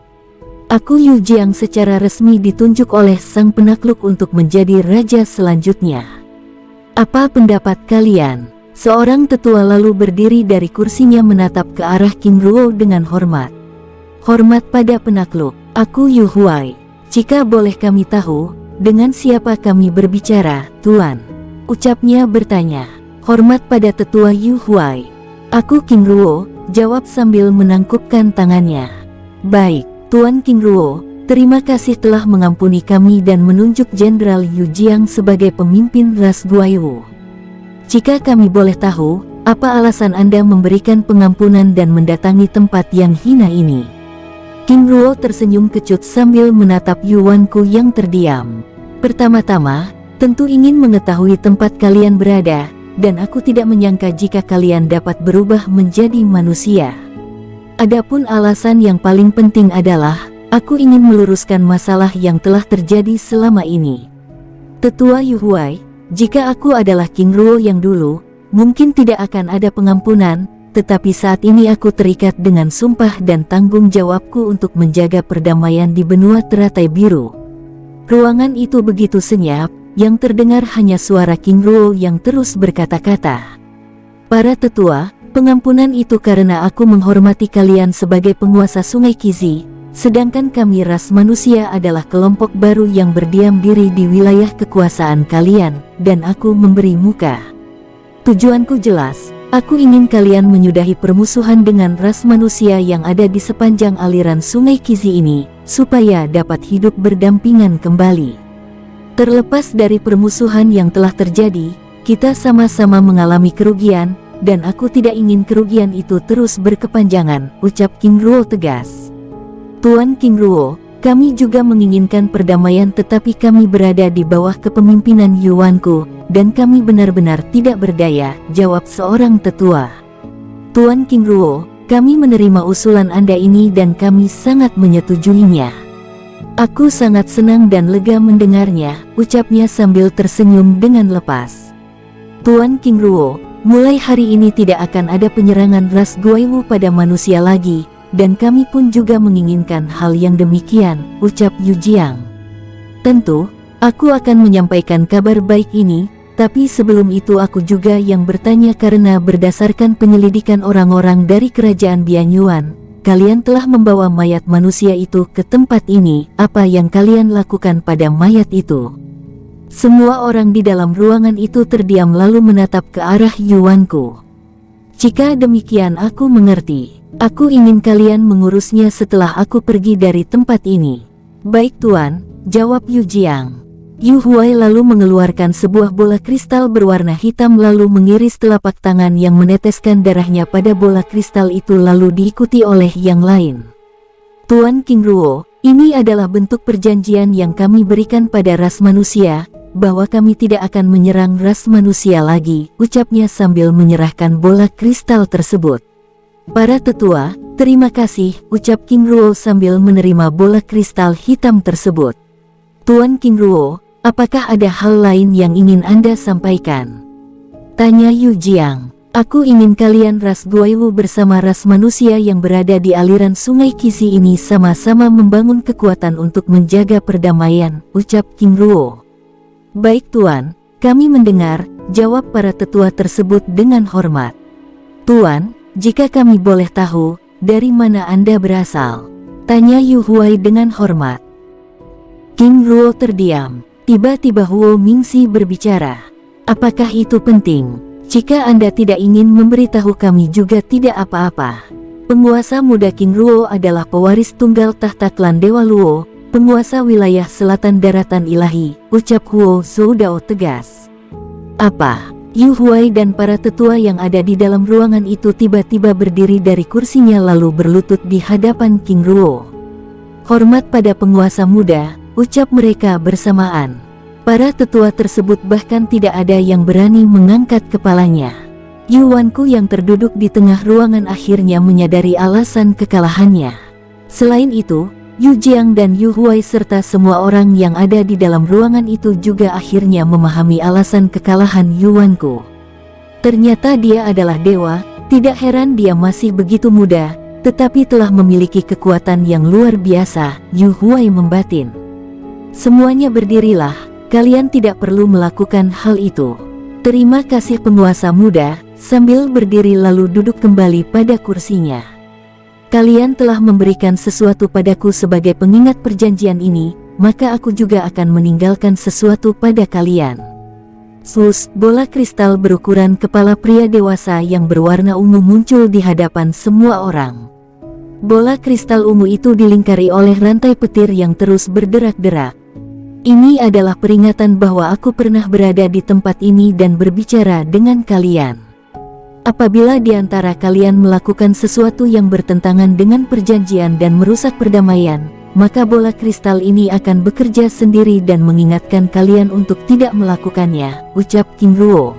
Aku Yu Jiang secara resmi ditunjuk oleh sang penakluk untuk menjadi raja selanjutnya. Apa pendapat kalian? Seorang tetua lalu berdiri dari kursinya menatap ke arah King Ruo dengan hormat. Hormat pada penakluk, aku Yu Huai. Jika boleh kami tahu, dengan siapa kami berbicara, Tuan? Ucapnya bertanya. Hormat pada tetua Yu Huai. Aku King Ruo, jawab sambil menangkupkan tangannya. Baik, Tuan King Ruo, terima kasih telah mengampuni kami dan menunjuk Jenderal Yu Jiang sebagai pemimpin ras Guaiwu. Jika kami boleh tahu, apa alasan Anda memberikan pengampunan dan mendatangi tempat yang hina ini? King Ruo tersenyum kecut sambil menatap Yu Wanku yang terdiam. Pertama-tama, tentu ingin mengetahui tempat kalian berada, dan aku tidak menyangka jika kalian dapat berubah menjadi manusia. Adapun alasan yang paling penting adalah, aku ingin meluruskan masalah yang telah terjadi selama ini. Tetua Yu Huai, jika aku adalah King Ruo yang dulu, mungkin tidak akan ada pengampunan, tetapi saat ini aku terikat dengan sumpah dan tanggung jawabku untuk menjaga perdamaian di benua teratai biru. Ruangan itu begitu senyap, yang terdengar hanya suara King Ruo yang terus berkata-kata. Para tetua, pengampunan itu karena aku menghormati kalian sebagai penguasa Sungai Kizi, sedangkan kami ras manusia adalah kelompok baru yang berdiam diri di wilayah kekuasaan kalian, dan aku memberi muka. Tujuanku jelas, aku ingin kalian menyudahi permusuhan dengan ras manusia yang ada di sepanjang aliran Sungai Kizi ini, supaya dapat hidup berdampingan kembali. Terlepas dari permusuhan yang telah terjadi, kita sama-sama mengalami kerugian, dan aku tidak ingin kerugian itu terus berkepanjangan, ucap King Ruo tegas. Tuan King Ruo, kami juga menginginkan perdamaian tetapi kami berada di bawah kepemimpinan Yu Wanku, dan kami benar-benar tidak berdaya, jawab seorang tetua. Tuan King Ruo, kami menerima usulan Anda ini dan kami sangat menyetujuinya. Aku sangat senang dan lega mendengarnya, ucapnya sambil tersenyum dengan lepas. Tuan King Ruo, mulai hari ini tidak akan ada penyerangan ras Guaiwu pada manusia lagi, dan kami pun juga menginginkan hal yang demikian, ucap Yu Jiang. Tentu, aku akan menyampaikan kabar baik ini, tapi sebelum itu aku juga yang bertanya karena berdasarkan penyelidikan orang-orang dari kerajaan Bianyuan, kalian telah membawa mayat manusia itu ke tempat ini, apa yang kalian lakukan pada mayat itu? Semua orang di dalam ruangan itu terdiam lalu menatap ke arah Yu Wanku. Jika demikian aku mengerti. Aku ingin kalian mengurusnya setelah aku pergi dari tempat ini. Baik Tuan, jawab Yu Jiang. Yu Huai lalu mengeluarkan sebuah bola kristal berwarna hitam lalu mengiris telapak tangan yang meneteskan darahnya pada bola kristal itu lalu diikuti oleh yang lain. Tuan King Ruo, ini adalah bentuk perjanjian yang kami berikan pada ras manusia, bahwa kami tidak akan menyerang ras manusia lagi, ucapnya sambil menyerahkan bola kristal tersebut. Para tetua, terima kasih, ucap King Ruo sambil menerima bola kristal hitam tersebut. Tuan King Ruo, apakah ada hal lain yang ingin Anda sampaikan? Tanya Yu Jiang. Aku ingin kalian ras Guaiwu bersama ras manusia yang berada di aliran Sungai Kizi ini sama-sama membangun kekuatan untuk menjaga perdamaian, ucap King Ruo. Baik Tuan, kami mendengar, jawab para tetua tersebut dengan hormat. Tuan, jika kami boleh tahu, dari mana Anda berasal? Tanya Yu Huai dengan hormat. King Ruo terdiam. Tiba-tiba Huo Mingxi berbicara. Apakah itu penting? Jika Anda tidak ingin memberitahu kami juga tidak apa-apa. Penguasa muda King Ruo adalah pewaris tunggal tahta klan Dewa Luo. penguasa wilayah selatan daratan ilahi, ucap Huo Zoudao tegas. Apa? Yu Huai dan para tetua yang ada di dalam ruangan itu tiba-tiba berdiri dari kursinya lalu berlutut di hadapan King Ruo. Hormat pada penguasa muda, ucap mereka bersamaan. Para tetua tersebut bahkan tidak ada yang berani mengangkat kepalanya. Yuanku yang terduduk di tengah ruangan akhirnya menyadari alasan kekalahannya. Selain itu, Yu Jiang dan Yu Huai serta semua orang yang ada di dalam ruangan itu juga akhirnya memahami alasan kekalahan Yuanku. Ternyata dia adalah dewa, tidak heran dia masih begitu muda, tetapi telah memiliki kekuatan yang luar biasa, Yu Huai membatin. Semuanya berdirilah, kalian tidak perlu melakukan hal itu. Terima kasih penguasa muda, sambil berdiri lalu duduk kembali pada kursinya. Kalian telah memberikan sesuatu padaku sebagai pengingat perjanjian ini, maka aku juga akan meninggalkan sesuatu pada kalian. Sus, bola kristal berukuran kepala pria dewasa yang berwarna ungu muncul di hadapan semua orang. Bola kristal ungu itu dilingkari oleh rantai petir yang terus berderak-derak. Ini adalah peringatan bahwa aku pernah berada di tempat ini dan berbicara dengan kalian. Apabila di antara kalian melakukan sesuatu yang bertentangan dengan perjanjian dan merusak perdamaian, maka bola kristal ini akan bekerja sendiri dan mengingatkan kalian untuk tidak melakukannya, ucap King Ruo.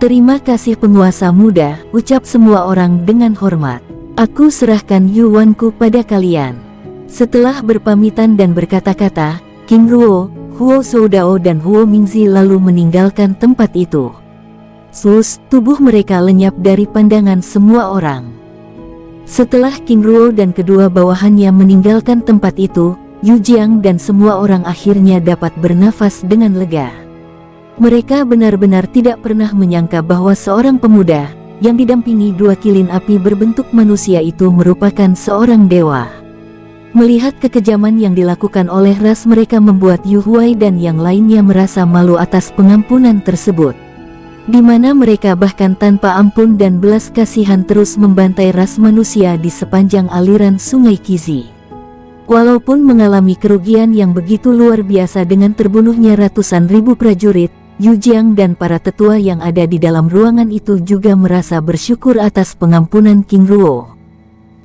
Terima kasih penguasa muda, ucap semua orang dengan hormat. Aku serahkan Yuanku pada kalian. Setelah berpamitan dan berkata-kata, King Ruo, Huo Zoudao dan Huo Mingzi lalu meninggalkan tempat itu. Sus, tubuh mereka lenyap dari pandangan semua orang. Setelah King Ruo dan kedua bawahannya meninggalkan tempat itu, Yu Jiang dan semua orang akhirnya dapat bernafas dengan lega. Mereka benar-benar tidak pernah menyangka bahwa seorang pemuda yang didampingi dua kilin api berbentuk manusia itu merupakan seorang dewa. Melihat kekejaman yang dilakukan oleh ras mereka membuat Yu Huai dan yang lainnya merasa malu atas pengampunan tersebut. Di mana mereka bahkan tanpa ampun dan belas kasihan terus membantai ras manusia di sepanjang aliran sungai Qizi. Walaupun mengalami kerugian yang begitu luar biasa dengan terbunuhnya ratusan ribu prajurit, Yu Jiang dan para tetua yang ada di dalam ruangan itu juga merasa bersyukur atas pengampunan King Ruo.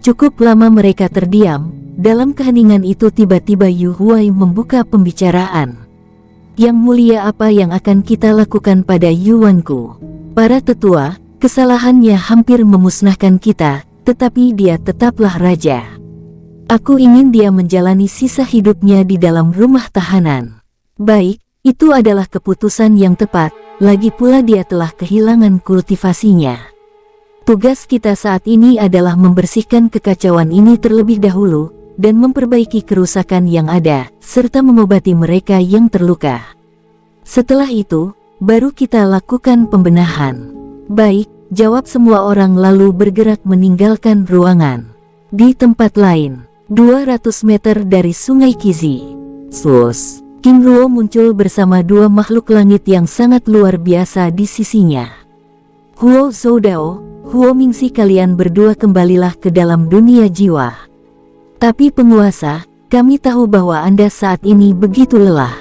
Cukup lama mereka terdiam, dalam keheningan itu tiba-tiba Yu Huai membuka pembicaraan. Yang mulia, apa yang akan kita lakukan pada Yuanku? Para tetua, kesalahannya hampir memusnahkan kita, tetapi dia tetaplah raja. Aku ingin dia menjalani sisa hidupnya di dalam rumah tahanan. Baik, itu adalah keputusan yang tepat, lagi pula dia telah kehilangan kultivasinya. Tugas kita saat ini adalah membersihkan kekacauan ini terlebih dahulu, dan memperbaiki kerusakan yang ada, serta mengobati mereka yang terluka. Setelah itu, baru kita lakukan pembenahan. Baik, jawab semua orang lalu bergerak meninggalkan ruangan. Di tempat lain, 200 meter dari sungai Qizi, Sus, King Ruo muncul bersama dua makhluk langit yang sangat luar biasa di sisinya. Huo Zoudao, Huo Mingzi, kalian berdua kembalilah ke dalam dunia jiwa. Tapi penguasa, kami tahu bahwa Anda saat ini begitu lelah.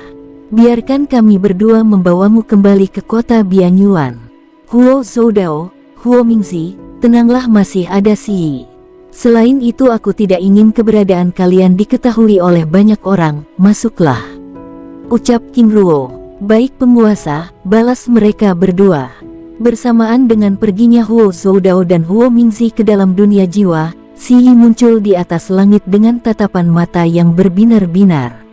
Biarkan kami berdua membawamu kembali ke kota Bianyuan. Huo Zoudao, Huo Mingzi, tenanglah, masih ada Si. Selain itu aku tidak ingin keberadaan kalian diketahui oleh banyak orang, masuklah, ucap King Ruo. Baik penguasa, balas mereka berdua. Bersamaan dengan perginya Huo Zoudao dan Huo Mingzi ke dalam dunia jiwa, Si Yi muncul di atas langit dengan tatapan mata yang berbinar-binar.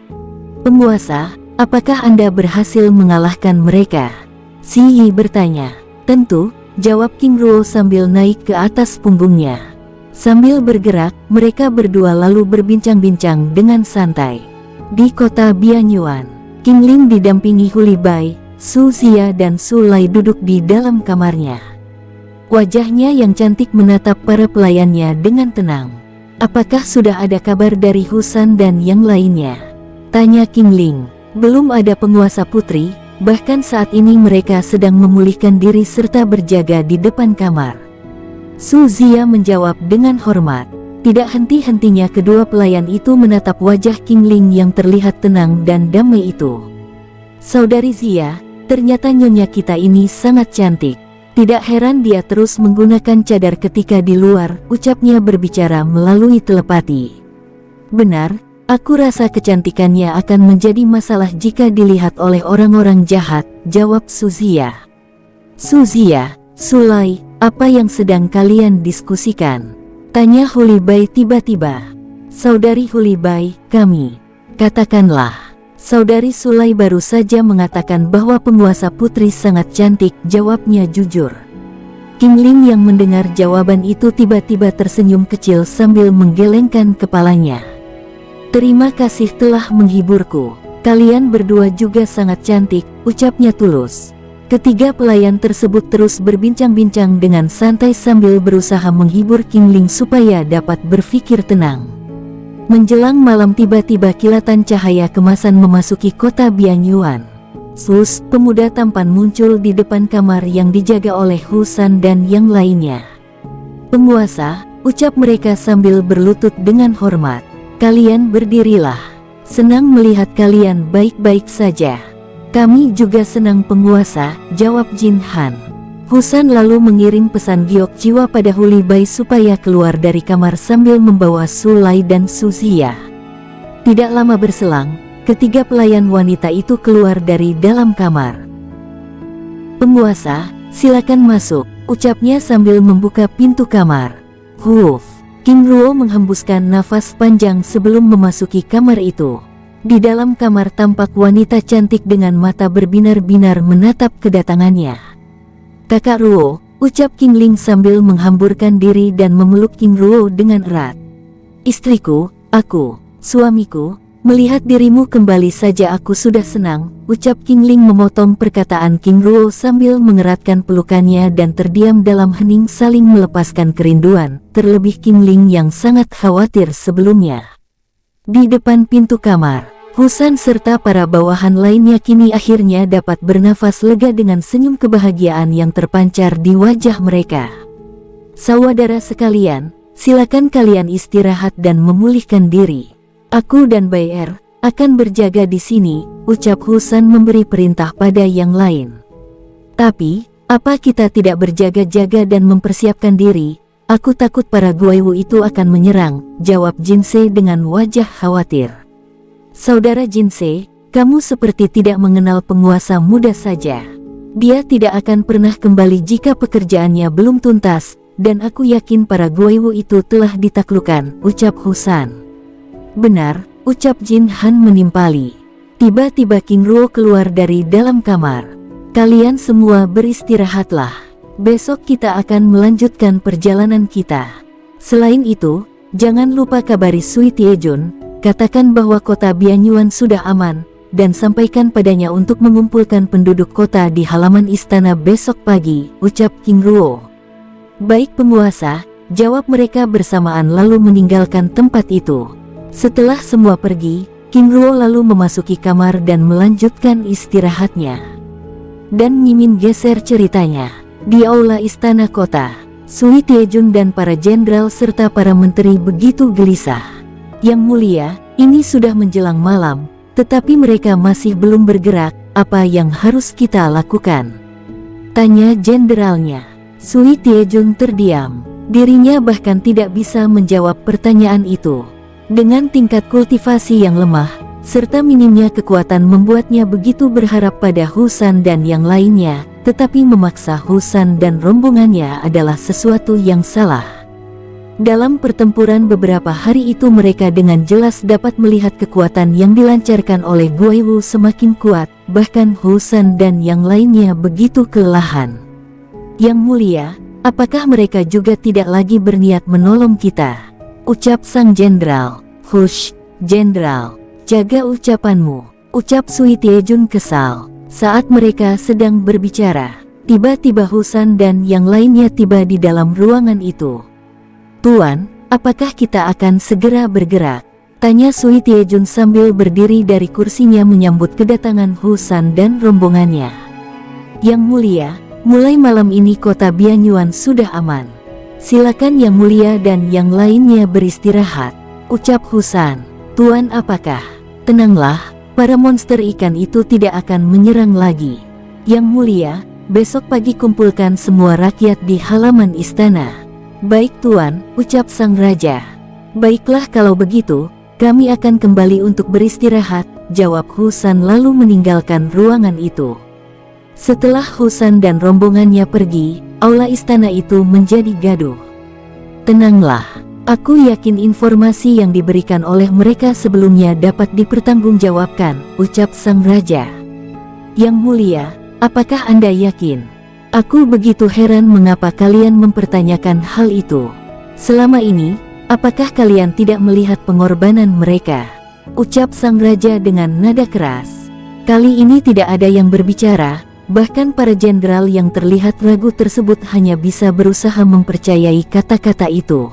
Penguasa, apakah Anda berhasil mengalahkan mereka? Si Yi bertanya. Tentu, jawab King Ruo sambil naik ke atas punggungnya. Sambil bergerak, mereka berdua lalu berbincang-bincang dengan santai. Di kota Bianyuan, King Ling didampingi Hu Libai, Su Xia dan Su Lai duduk di dalam kamarnya. Wajahnya yang cantik menatap para pelayannya dengan tenang. Apakah sudah ada kabar dari Husan dan yang lainnya? Tanya King Ling. Belum ada penguasa putri, bahkan saat ini mereka sedang memulihkan diri serta berjaga di depan kamar. Su Xia menjawab dengan hormat. Tidak henti-hentinya kedua pelayan itu menatap wajah King Ling yang terlihat tenang dan damai itu. Saudari Zia, ternyata nyonya kita ini sangat cantik. Tidak heran dia terus menggunakan cadar ketika di luar, ucapnya berbicara melalui telepati. Benar, aku rasa kecantikannya akan menjadi masalah jika dilihat oleh orang-orang jahat, jawab Suzia. Suzia, Sulai, apa yang sedang kalian diskusikan? Tanya Hulibai tiba-tiba. Saudari Hulibai, kami. Katakanlah. Saudari Sulai baru saja mengatakan bahwa penguasa putri sangat cantik, jawabnya jujur. King Ling yang mendengar jawaban itu tiba-tiba tersenyum kecil sambil menggelengkan kepalanya. Terima kasih telah menghiburku. Kalian berdua juga sangat cantik, ucapnya tulus. Ketiga pelayan tersebut terus berbincang-bincang dengan santai sambil berusaha menghibur King Ling supaya dapat berpikir tenang. Menjelang malam tiba-tiba kilatan cahaya kemasan memasuki kota Bianyuan. Sus, pemuda tampan muncul di depan kamar yang dijaga oleh Husan dan yang lainnya. Penguasa, ucap mereka sambil berlutut dengan hormat. Kalian berdirilah. Senang melihat kalian baik-baik saja. Kami juga senang penguasa, jawab Jin Han. Husan lalu mengirim pesan giok jiwa pada Hulibai supaya keluar dari kamar sambil membawa Sulai dan Suzia. Tidak lama berselang, ketiga pelayan wanita itu keluar dari dalam kamar. Penguasa, silakan masuk, ucapnya sambil membuka pintu kamar. Huuf, King Ruo menghembuskan nafas panjang sebelum memasuki kamar itu. Di dalam kamar tampak wanita cantik dengan mata berbinar-binar menatap kedatangannya. Kakak Ruo, ucap King Ling sambil menghamburkan diri dan memeluk King Ruo dengan erat. Istriku, aku, suamiku, melihat dirimu kembali saja aku sudah senang, ucap King Ling memotong perkataan King Ruo sambil mengeratkan pelukannya dan terdiam dalam hening saling melepaskan kerinduan, terlebih King Ling yang sangat khawatir sebelumnya. Di depan pintu kamar, Husan serta para bawahan lainnya kini akhirnya dapat bernafas lega dengan senyum kebahagiaan yang terpancar di wajah mereka. Saudara sekalian, silakan kalian istirahat dan memulihkan diri. Aku dan Bayer akan berjaga di sini, ucap Husan memberi perintah pada yang lain. Tapi, apa kita tidak berjaga-jaga dan mempersiapkan diri? Aku takut para Guaiwu itu akan menyerang, jawab Jinsei dengan wajah khawatir. Saudara Jinsei, kamu seperti tidak mengenal penguasa muda saja. Dia tidak akan pernah kembali jika pekerjaannya belum tuntas, dan aku yakin para Guaiwu itu telah ditaklukkan, ucap Husan. Benar, ucap Jin Han menimpali. Tiba-tiba King Ruo keluar dari dalam kamar. Kalian semua beristirahatlah. Besok kita akan melanjutkan perjalanan kita. Selain itu, jangan lupa kabari Sui Tiejun, katakan bahwa kota Bianyuan sudah aman, dan sampaikan padanya untuk mengumpulkan penduduk kota di halaman istana besok pagi, ucap King Ruo. Baik penguasa, jawab mereka bersamaan lalu meninggalkan tempat itu. Setelah semua pergi, King Ruo lalu memasuki kamar dan melanjutkan istirahatnya. Dan Mimin geser ceritanya. Di aula istana kota, Sui Tiejun dan para jenderal serta para menteri begitu gelisah. Yang mulia, ini sudah menjelang malam, tetapi mereka masih belum bergerak. Apa yang harus kita lakukan? Tanya jenderalnya. Sui Tiejun terdiam. Dirinya bahkan tidak bisa menjawab pertanyaan itu. Dengan tingkat kultivasi yang lemah, serta minimnya kekuatan membuatnya begitu berharap pada Husan dan yang lainnya. Tetapi memaksa Husan dan rombongannya adalah sesuatu yang salah. Dalam pertempuran beberapa hari itu mereka dengan jelas dapat melihat kekuatan yang dilancarkan oleh Guaiwu semakin kuat, bahkan Husan dan yang lainnya begitu kelelahan. Yang mulia, apakah mereka juga tidak lagi berniat menolong kita? Ucap sang jenderal. Hush, jenderal, jaga ucapanmu, ucap Sui Tiejun kesal. Saat mereka sedang berbicara, tiba-tiba Husan dan yang lainnya tiba di dalam ruangan itu. Tuan, apakah kita akan segera bergerak? Tanya Sui Tiejun sambil berdiri dari kursinya menyambut kedatangan Husan dan rombongannya. Yang mulia, mulai malam ini kota Bianyuan sudah aman. Silakan Yang Mulia dan yang lainnya beristirahat, ucap Husan. Tuan, apakah? Tenanglah, para monster ikan itu tidak akan menyerang lagi. Yang Mulia, besok pagi kumpulkan semua rakyat di halaman istana. Baik Tuan, ucap sang raja. Baiklah kalau begitu, kami akan kembali untuk beristirahat, jawab Husan lalu meninggalkan ruangan itu. Setelah Husan dan rombongannya pergi, aula istana itu menjadi gaduh. Tenanglah, aku yakin informasi yang diberikan oleh mereka sebelumnya dapat dipertanggungjawabkan, ucap sang raja. Yang Mulia, apakah Anda yakin? Aku begitu heran mengapa kalian mempertanyakan hal itu. Selama ini, apakah kalian tidak melihat pengorbanan mereka? Ucap sang raja dengan nada keras. Kali ini tidak ada yang berbicara. Bahkan para jenderal yang terlihat ragu tersebut hanya bisa berusaha mempercayai kata-kata itu.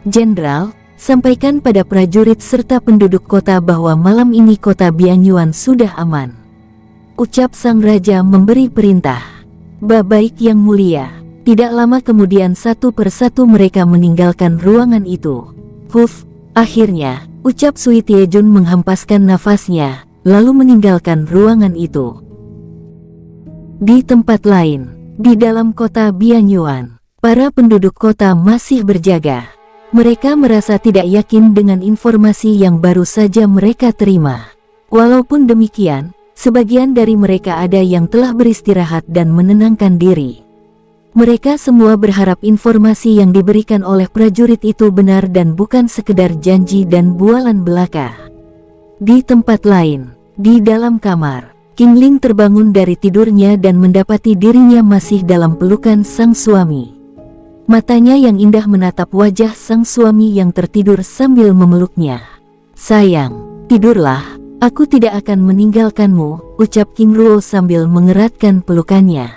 Jenderal, sampaikan pada prajurit serta penduduk kota bahwa malam ini kota Bianyuan sudah aman. Ucap sang raja memberi perintah. Baik Yang Mulia. Tidak lama kemudian satu persatu mereka meninggalkan ruangan itu. Akhirnya, ucap Sui Tiejun menghempaskan nafasnya, lalu meninggalkan ruangan itu. Di tempat lain, di dalam kota Bianyuan, para penduduk kota masih berjaga. Mereka merasa tidak yakin dengan informasi yang baru saja mereka terima. Walaupun demikian, sebagian dari mereka ada yang telah beristirahat dan menenangkan diri. Mereka semua berharap informasi yang diberikan oleh prajurit itu benar dan bukan sekedar janji dan bualan belaka. Di tempat lain, di dalam kamar, King Ling terbangun dari tidurnya dan mendapati dirinya masih dalam pelukan sang suami. Matanya yang indah menatap wajah sang suami yang tertidur sambil memeluknya. Sayang, tidurlah, aku tidak akan meninggalkanmu, ucap King Ruo sambil mengeratkan pelukannya.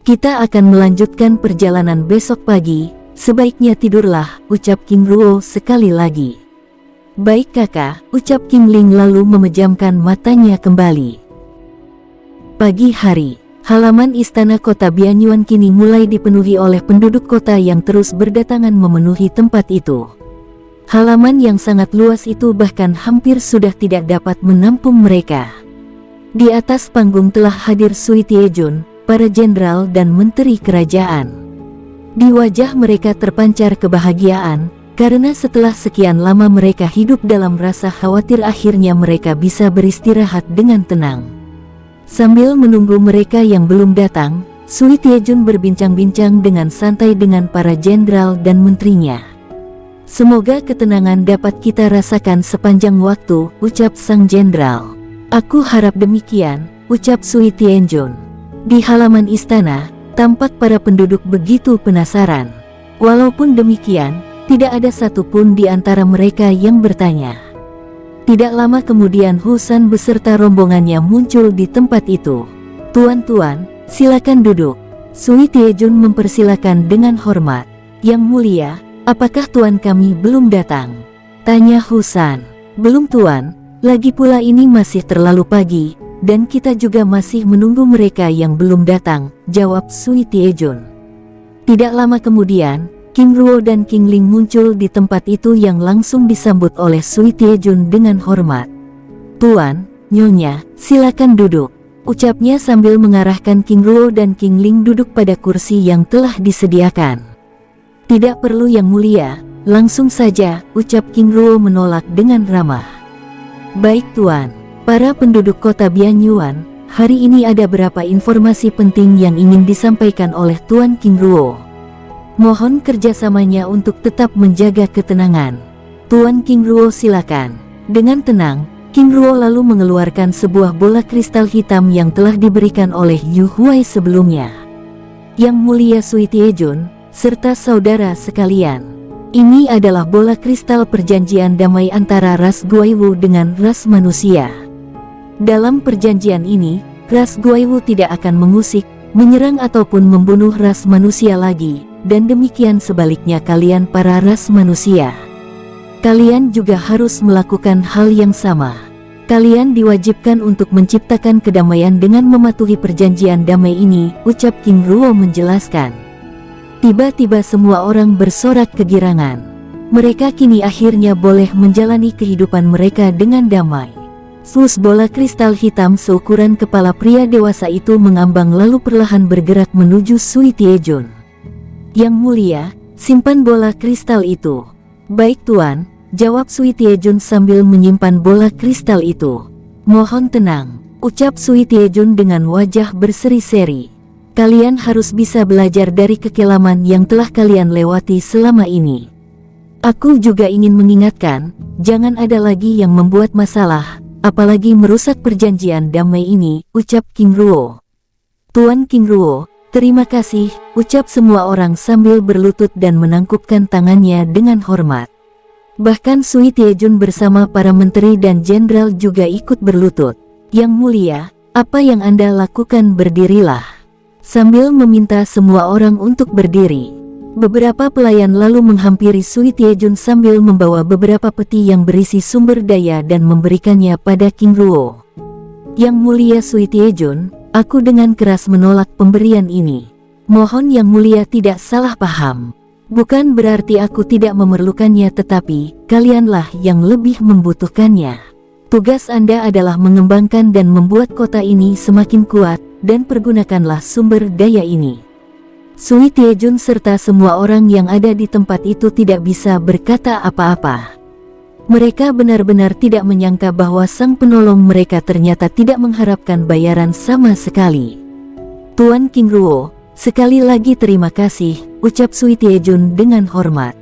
Kita akan melanjutkan perjalanan besok pagi, sebaiknya tidurlah, ucap King Ruo sekali lagi. Baik kakak, ucap King Ling lalu memejamkan matanya kembali. Pagi hari, halaman istana kota Bianyuan kini mulai dipenuhi oleh penduduk kota yang terus berdatangan memenuhi tempat itu. Halaman yang sangat luas itu bahkan hampir sudah tidak dapat menampung mereka. Di atas panggung telah hadir Sui Tiejun, para jenderal dan menteri kerajaan. Di wajah mereka terpancar kebahagiaan, karena setelah sekian lama mereka hidup dalam rasa khawatir akhirnya mereka bisa beristirahat dengan tenang. Sambil menunggu mereka yang belum datang, Sui Tiejun berbincang-bincang dengan santai dengan para jenderal dan menterinya. Semoga ketenangan dapat kita rasakan sepanjang waktu, ucap sang jenderal. Aku harap demikian, ucap Sui Tiejun. Di halaman istana, tampak para penduduk begitu penasaran. Walaupun demikian, tidak ada satupun di antara mereka yang bertanya. Tidak lama kemudian Husan beserta rombongannya muncul di tempat itu. Tuan-tuan, silakan duduk. Sui Tiejun mempersilakan dengan hormat. Yang Mulia, apakah tuan kami belum datang? Tanya Husan. Belum tuan, lagi pula ini masih terlalu pagi, dan kita juga masih menunggu mereka yang belum datang, jawab Sui Tiejun. Tidak lama kemudian, King Ruo dan King Ling muncul di tempat itu yang langsung disambut oleh Sui Tiejun dengan hormat. Tuan, Nyonya, silakan duduk, ucapnya sambil mengarahkan King Ruo dan King Ling duduk pada kursi yang telah disediakan. Tidak perlu Yang Mulia, langsung saja, ucap King Ruo menolak dengan ramah. Baik tuan, para penduduk kota Bianyuan, hari ini ada beberapa informasi penting yang ingin disampaikan oleh Tuan King Ruo. Mohon kerjasamanya untuk tetap menjaga ketenangan. Tuan King Ruo silakan. Dengan tenang, King Ruo lalu mengeluarkan sebuah bola kristal hitam yang telah diberikan oleh Yu Huai sebelumnya. Yang Mulia Sui Tiejun, serta saudara sekalian, ini adalah bola kristal perjanjian damai antara ras Guaiwu dengan ras manusia. Dalam perjanjian ini, ras Guaiwu tidak akan mengusik, menyerang ataupun membunuh ras manusia lagi, dan demikian sebaliknya kalian para ras manusia. Kalian juga harus melakukan hal yang sama. Kalian diwajibkan untuk menciptakan kedamaian dengan mematuhi perjanjian damai ini, ucap King Ruo menjelaskan. Tiba-tiba semua orang bersorak kegirangan. Mereka kini akhirnya boleh menjalani kehidupan mereka dengan damai. Sus bola kristal hitam seukuran kepala pria dewasa itu mengambang lalu perlahan bergerak menuju Sui Tiejun. Yang mulia, simpan bola kristal itu. Baik tuan, jawab Sui Tiejun sambil menyimpan bola kristal itu. Mohon tenang, ucap Sui Tiejun dengan wajah berseri-seri. Kalian harus bisa belajar dari kekelaman yang telah kalian lewati selama ini. Aku juga ingin mengingatkan, jangan ada lagi yang membuat masalah, apalagi merusak perjanjian damai ini, ucap King Ruo. Tuan King Ruo, terima kasih, ucap semua orang sambil berlutut dan menangkupkan tangannya dengan hormat. Bahkan Sui Tiejun bersama para menteri dan jenderal juga ikut berlutut. Yang mulia, apa yang Anda lakukan, berdirilah. Sambil meminta semua orang untuk berdiri. Beberapa pelayan lalu menghampiri Sui Tiejun sambil membawa beberapa peti yang berisi sumber daya dan memberikannya pada King Ruo. Yang mulia Sui Tiejun, aku dengan keras menolak pemberian ini. Mohon Yang mulia tidak salah paham. Bukan berarti aku tidak memerlukannya, tetapi kalianlah yang lebih membutuhkannya. Tugas Anda adalah mengembangkan dan membuat kota ini semakin kuat, dan pergunakanlah sumber daya ini. Sui Tiejun serta semua orang yang ada di tempat itu tidak bisa berkata apa-apa. Mereka benar-benar tidak menyangka bahwa sang penolong mereka ternyata tidak mengharapkan bayaran sama sekali. Tuan King Ruo, sekali lagi terima kasih, ucap Sui Tiejun dengan hormat.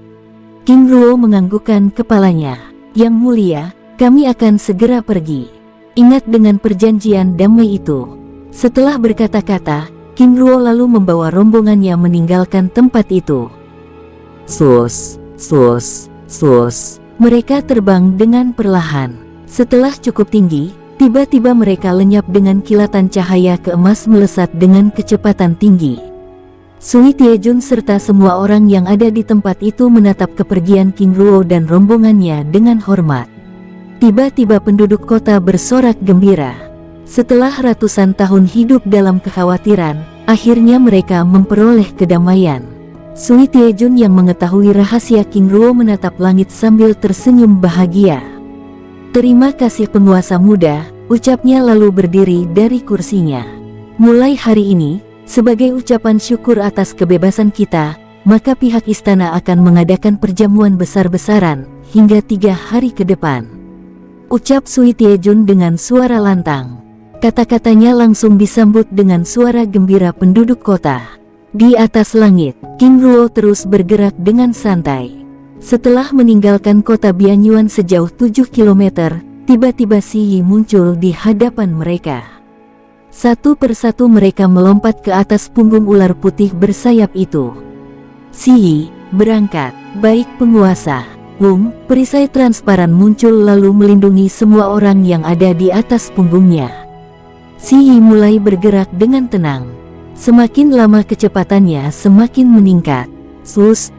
King Ruo menganggukkan kepalanya. Yang mulia, kami akan segera pergi. Ingat dengan perjanjian damai itu. Setelah berkata-kata, King Ruo lalu membawa rombongannya meninggalkan tempat itu. Sus. Mereka terbang dengan perlahan. Setelah cukup tinggi, tiba-tiba mereka lenyap dengan kilatan cahaya keemas melesat dengan kecepatan tinggi. Sui Tiejun serta semua orang yang ada di tempat itu menatap kepergian King Ruo dan rombongannya dengan hormat. Tiba-tiba penduduk kota bersorak gembira. Setelah ratusan tahun hidup dalam kekhawatiran, akhirnya mereka memperoleh kedamaian. Sui Tiejun yang mengetahui rahasia King Ruo menatap langit sambil tersenyum bahagia. Terima kasih penguasa muda, ucapnya lalu berdiri dari kursinya. Mulai hari ini, sebagai ucapan syukur atas kebebasan kita, maka pihak istana akan mengadakan perjamuan besar-besaran hingga 3 hari ke depan. Ucap Sui Tiejun dengan suara lantang. Kata-katanya langsung disambut dengan suara gembira penduduk kota. Di atas langit, King Ruo terus bergerak dengan santai. Setelah meninggalkan kota Bianyuan sejauh 7 km, tiba-tiba Si Yi muncul di hadapan mereka. Satu persatu mereka melompat ke atas punggung ular putih bersayap itu. Si Yi, berangkat. Baik penguasa. Perisai transparan muncul lalu melindungi semua orang yang ada di atas punggungnya. Si Yi mulai bergerak dengan tenang. Semakin lama kecepatannya semakin meningkat.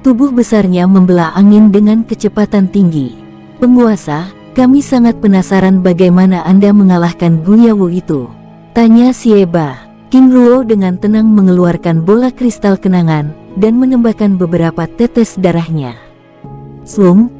Tubuh besarnya membelah angin dengan kecepatan tinggi. Penguasa, kami sangat penasaran bagaimana Anda mengalahkan Guyawu itu, tanya Sieba. King Ruo dengan tenang mengeluarkan bola kristal kenangan dan menembakkan beberapa tetes darahnya.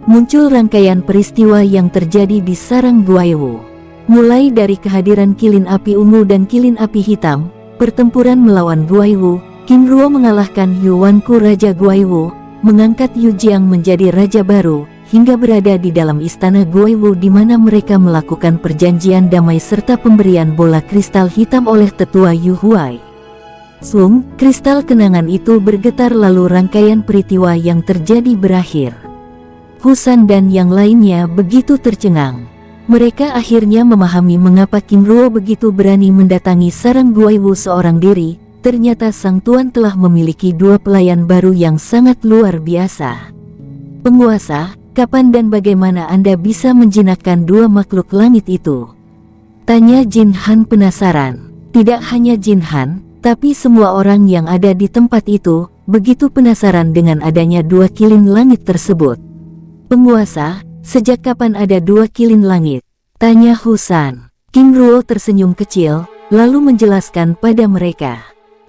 Muncul rangkaian peristiwa yang terjadi di sarang Guyawu. Mulai dari kehadiran kilin api ungu dan kilin api hitam, pertempuran melawan Guyawu, King Ruo mengalahkan Yuanku Raja Guyawu, mengangkat Yu Jiang menjadi raja baru, hingga berada di dalam istana Guyawu di mana mereka melakukan perjanjian damai serta pemberian bola kristal hitam oleh tetua Yu Huai. Kristal kenangan itu bergetar lalu rangkaian peristiwa yang terjadi berakhir. Husan dan yang lainnya begitu tercengang. Mereka akhirnya memahami mengapa King Ruo begitu berani mendatangi sarang Guyawu seorang diri. Ternyata sang tuan telah memiliki 2 pelayan baru yang sangat luar biasa. Penguasa, kapan dan bagaimana Anda bisa menjinakkan 2 makhluk langit itu? Tanya Jin Han penasaran. Tidak hanya Jin Han, tapi semua orang yang ada di tempat itu begitu penasaran dengan adanya 2 kilin langit tersebut. Penguasa, sejak kapan ada 2 kilin langit? Tanya Husan. King Ruo tersenyum kecil, lalu menjelaskan pada mereka.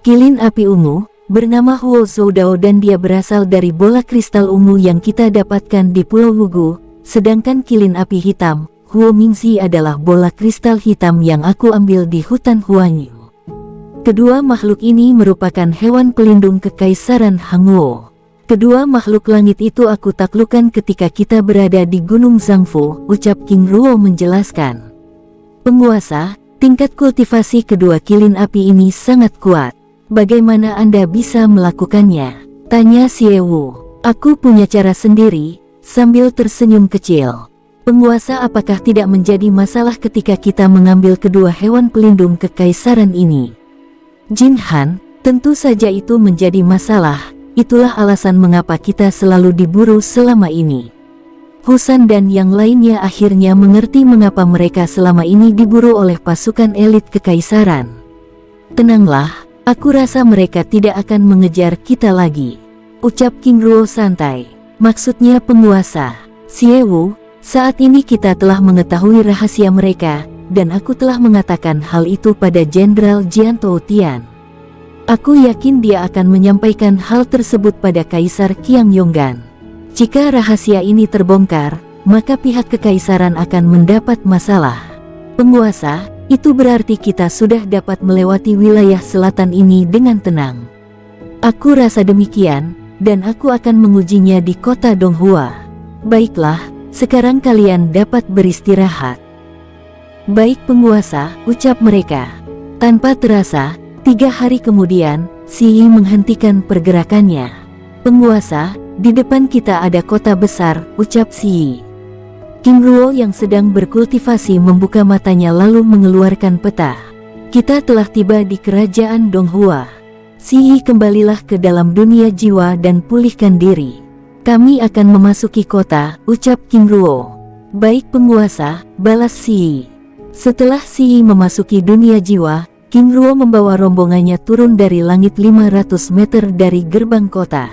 Kilin api ungu, bernama Huo Zoudao dan dia berasal dari bola kristal ungu yang kita dapatkan di Pulau Wugu, sedangkan kilin api hitam, Huo Mingxi adalah bola kristal hitam yang aku ambil di hutan Huanyu. Kedua makhluk ini merupakan hewan pelindung kekaisaran Hanguo. Kedua makhluk langit itu aku taklukkan ketika kita berada di Gunung Zhangfu, ucap King Ruo menjelaskan. Penguasa, tingkat kultivasi kedua kilin api ini sangat kuat. Bagaimana Anda bisa melakukannya? Tanya Xiewu. Aku punya cara sendiri, sambil tersenyum kecil. Penguasa, apakah tidak menjadi masalah ketika kita mengambil kedua hewan pelindung kekaisaran ini? Jin Han, tentu saja itu menjadi masalah. Itulah alasan mengapa kita selalu diburu selama ini. Husan dan yang lainnya akhirnya mengerti mengapa mereka selama ini diburu oleh pasukan elit kekaisaran. Tenanglah, aku rasa mereka tidak akan mengejar kita lagi, ucap King Ruo santai. Maksudnya penguasa, Xiewu, saat ini kita telah mengetahui rahasia mereka, dan aku telah mengatakan hal itu pada Jenderal Jian Toutian. Aku yakin dia akan menyampaikan hal tersebut pada Kaisar Qiang Yonggan. Jika rahasia ini terbongkar, maka pihak kekaisaran akan mendapat masalah. Penguasa, itu berarti kita sudah dapat melewati wilayah selatan ini dengan tenang. Aku rasa demikian, dan aku akan mengujinya di kota Donghua. Baiklah, sekarang kalian dapat beristirahat. Baik penguasa, ucap mereka. Tanpa terasa, 3 hari kemudian, Xi Yi menghentikan pergerakannya. Penguasa, di depan kita ada kota besar, ucap Xi Yi. King Ruo yang sedang berkultivasi membuka matanya lalu mengeluarkan peta. Kita telah tiba di kerajaan Donghua. Xi Yi, kembalilah ke dalam dunia jiwa dan pulihkan diri. Kami akan memasuki kota, ucap King Ruo. Baik penguasa, balas Xi Yi. Setelah Xi Yi memasuki dunia jiwa, King Ruo membawa rombongannya turun dari langit 500 meter dari gerbang kota.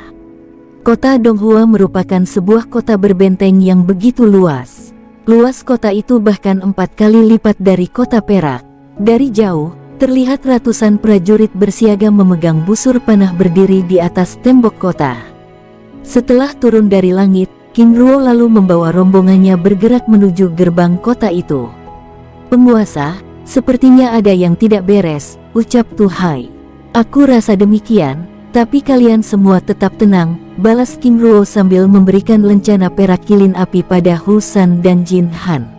Kota Donghua merupakan sebuah kota berbenteng yang begitu luas. Luas kota itu bahkan 4 kali lipat dari kota Perak. Dari jauh, terlihat ratusan prajurit bersiaga memegang busur panah berdiri di atas tembok kota. Setelah turun dari langit, King Ruo lalu membawa rombongannya bergerak menuju gerbang kota itu. Penguasa, sepertinya ada yang tidak beres, ucap Tu Hai. Aku rasa demikian, tapi kalian semua tetap tenang, balas King Ruo sambil memberikan lencana perak kilin api pada Husan dan Jin Han.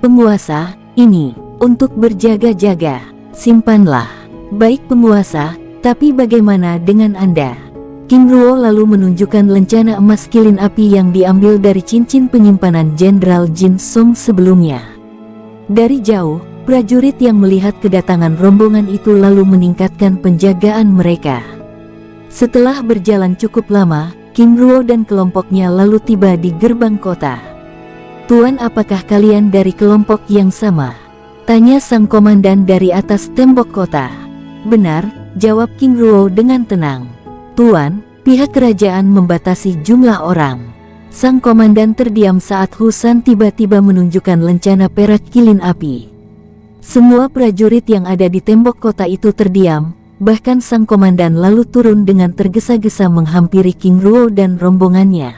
Penguasa, ini, untuk berjaga-jaga, simpanlah. Baik penguasa, tapi bagaimana dengan Anda? King Ruo lalu menunjukkan lencana emas kilin api yang diambil dari cincin penyimpanan Jenderal Jin Song sebelumnya. Dari jauh, prajurit yang melihat kedatangan rombongan itu lalu meningkatkan penjagaan mereka. Setelah berjalan cukup lama, King Ruo dan kelompoknya lalu tiba di gerbang kota. Tuan, apakah kalian dari kelompok yang sama? Tanya sang komandan dari atas tembok kota. Benar, jawab King Ruo dengan tenang. Tuan, pihak kerajaan membatasi jumlah orang. Sang komandan terdiam saat Husan tiba-tiba menunjukkan lencana perak kilin api. Semua prajurit yang ada di tembok kota itu terdiam, bahkan sang komandan lalu turun dengan tergesa-gesa menghampiri King Ruo dan rombongannya.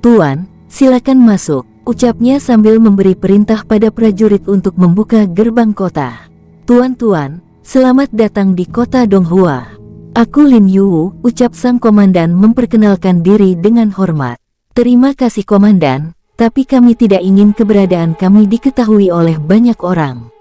Tuan, silakan masuk, ucapnya sambil memberi perintah pada prajurit untuk membuka gerbang kota. Tuan-tuan, selamat datang di kota Donghua. Aku Lin Yu, ucap sang komandan memperkenalkan diri dengan hormat. Terima kasih komandan, tapi kami tidak ingin keberadaan kami diketahui oleh banyak orang.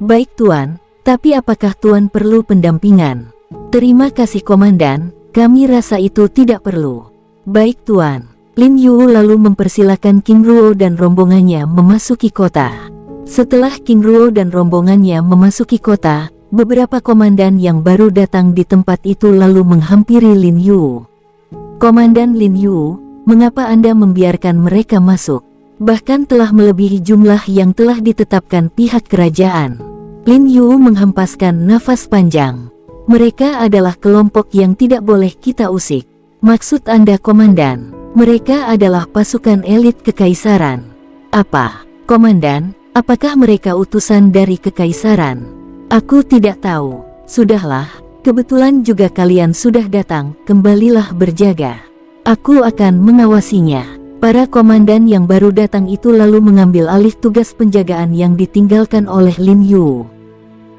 Baik tuan, tapi apakah tuan perlu pendampingan? Terima kasih komandan, kami rasa itu tidak perlu. Baik tuan. Lin Yu lalu mempersilahkan King Ruo dan rombongannya memasuki kota. Setelah King Ruo dan rombongannya memasuki kota, beberapa komandan yang baru datang di tempat itu lalu menghampiri Lin Yu. Komandan Lin Yu, mengapa Anda membiarkan mereka masuk? Bahkan telah melebihi jumlah yang telah ditetapkan pihak kerajaan. Lin Yu menghempaskan nafas panjang. Mereka adalah kelompok yang tidak boleh kita usik. Maksud Anda komandan, mereka adalah pasukan elit kekaisaran. Apa, komandan, apakah mereka utusan dari kekaisaran? Aku tidak tahu. Sudahlah, Kebetulan juga kalian sudah datang, kembalilah berjaga. Aku akan mengawasinya. Para komandan yang baru datang itu lalu mengambil alih tugas penjagaan yang ditinggalkan oleh Lin Yu.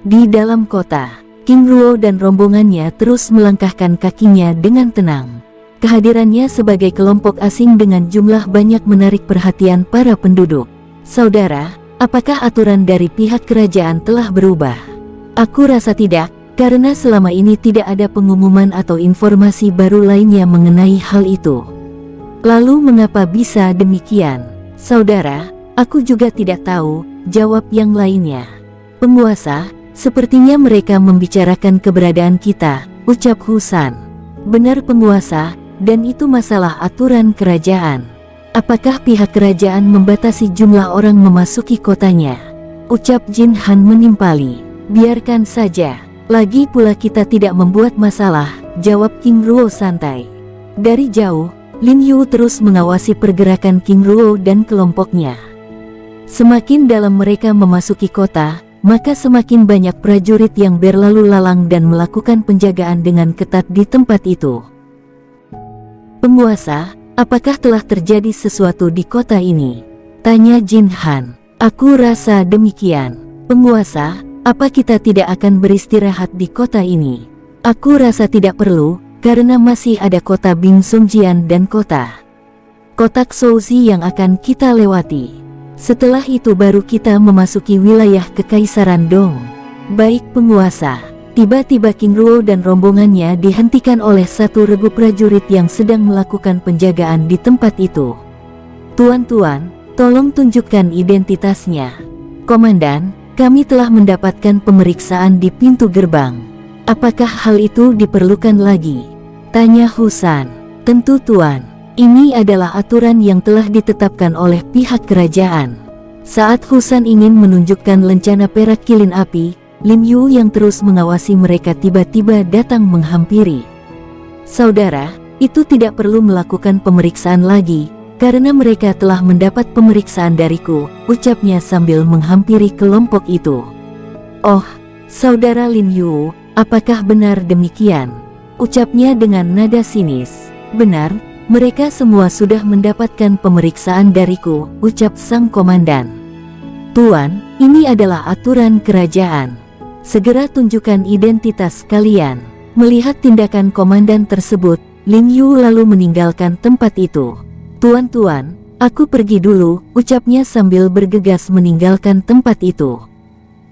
Di dalam kota, King Ruo dan rombongannya terus melangkahkan kakinya dengan tenang. Kehadirannya sebagai kelompok asing dengan jumlah banyak menarik perhatian para penduduk. Saudara, apakah aturan dari pihak kerajaan telah berubah? Aku rasa tidak, karena selama ini tidak ada pengumuman atau informasi baru lainnya mengenai hal itu. Lalu mengapa bisa demikian? Saudara, aku juga tidak tahu, jawab yang lainnya. Penguasa, sepertinya mereka membicarakan keberadaan kita, ucap Husan. Benar penguasa, dan itu masalah aturan kerajaan. Apakah pihak kerajaan membatasi jumlah orang memasuki kotanya? Ucap Jin Han menimpali. Biarkan saja, lagi pula kita tidak membuat masalah, jawab King Ruo santai. Dari jauh, Lin Yu terus mengawasi pergerakan King Ruo dan kelompoknya. Semakin dalam mereka memasuki kota, maka semakin banyak prajurit yang berlalu lalang dan melakukan penjagaan dengan ketat di tempat itu. Penguasa, apakah telah terjadi sesuatu di kota ini? Tanya Jin Han. Aku rasa demikian. Penguasa, apa kita tidak akan beristirahat di kota ini? Aku rasa tidak perlu, karena masih ada kota Bing Songjian dan kota Shouzi yang akan kita lewati. Setelah itu baru kita memasuki wilayah Kekaisaran Dong. Baik penguasa. Tiba-tiba King Ruo dan rombongannya dihentikan oleh satu regu prajurit yang sedang melakukan penjagaan di tempat itu. Tuan-tuan, tolong tunjukkan identitasnya. Komandan, kami telah mendapatkan pemeriksaan di pintu gerbang. Apakah hal itu diperlukan lagi? Tanya Husan. Tentu tuan, ini adalah aturan yang telah ditetapkan oleh pihak kerajaan. Saat Husan ingin menunjukkan lencana perak kilin api, Lin Yu yang terus mengawasi mereka tiba-tiba datang menghampiri. Saudara, itu tidak perlu melakukan pemeriksaan lagi, karena mereka telah mendapat pemeriksaan dariku, ucapnya sambil menghampiri kelompok itu. Oh, saudara Lin Yu, apakah benar demikian? Ucapnya dengan nada sinis. Benar, mereka semua sudah mendapatkan pemeriksaan dariku, ucap sang komandan. Tuan, ini adalah aturan kerajaan. Segera tunjukkan identitas kalian. Melihat tindakan komandan tersebut, Lin Yu lalu meninggalkan tempat itu. Tuan-tuan, aku pergi dulu, ucapnya sambil bergegas meninggalkan tempat itu.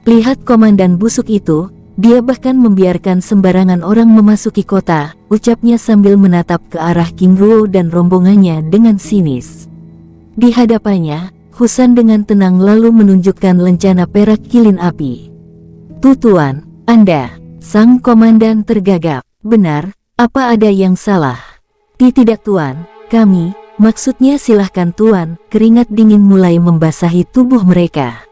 Lihat komandan busuk itu, dia bahkan membiarkan sembarangan orang memasuki kota, ucapnya sambil menatap ke arah King Ruo dan rombongannya dengan sinis. Di hadapannya, Husan dengan tenang lalu menunjukkan lencana perak kilin api. Tuan, Anda, sang komandan tergagap. Benar, apa ada yang salah? Tidak tuan, kami, maksudnya silahkan tuan, keringat dingin mulai membasahi tubuh mereka.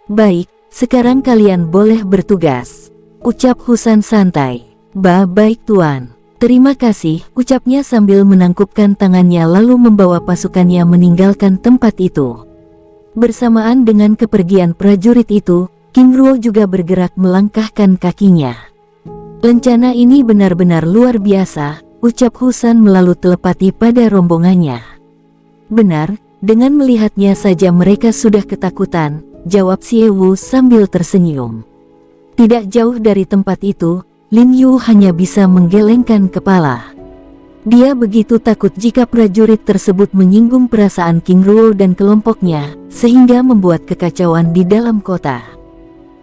Baik, sekarang kalian boleh bertugas. Ucap Husan santai. Baik tuan. Terima kasih, ucapnya sambil menangkupkan tangannya lalu membawa pasukannya meninggalkan tempat itu. Bersamaan dengan kepergian prajurit itu, King Ruo juga bergerak melangkahkan kakinya. Lencana ini benar-benar luar biasa, ucap Husan melalui telepati pada rombongannya. Benar, dengan melihatnya saja mereka sudah ketakutan, jawab Xie Wu sambil tersenyum. Tidak jauh dari tempat itu, Lin Yu hanya bisa menggelengkan kepala. Dia begitu takut jika prajurit tersebut menyinggung perasaan King Ruo dan kelompoknya, sehingga membuat kekacauan di dalam kota.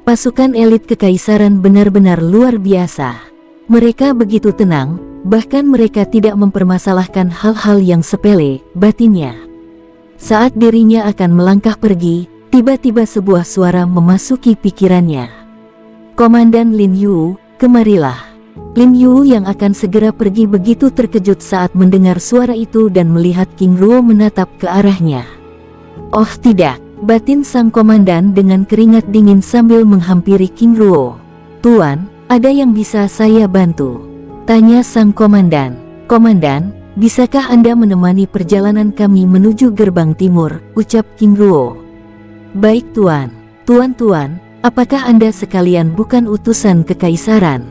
Pasukan elit kekaisaran benar-benar luar biasa. Mereka begitu tenang, bahkan mereka tidak mempermasalahkan hal-hal yang sepele, batinnya. Saat dirinya akan melangkah pergi, tiba-tiba sebuah suara memasuki pikirannya. Komandan Lin Yu, kemarilah. Lin Yu yang akan segera pergi begitu terkejut saat mendengar suara itu dan melihat King Ruo menatap ke arahnya. Oh tidak, batin sang komandan dengan keringat dingin sambil menghampiri King Ruo. Tuan, ada yang bisa saya bantu? Tanya sang komandan. Komandan, bisakah Anda menemani perjalanan kami menuju gerbang timur? Ucap King Ruo. Baik tuan. Tuan-tuan, apakah Anda sekalian bukan utusan kekaisaran?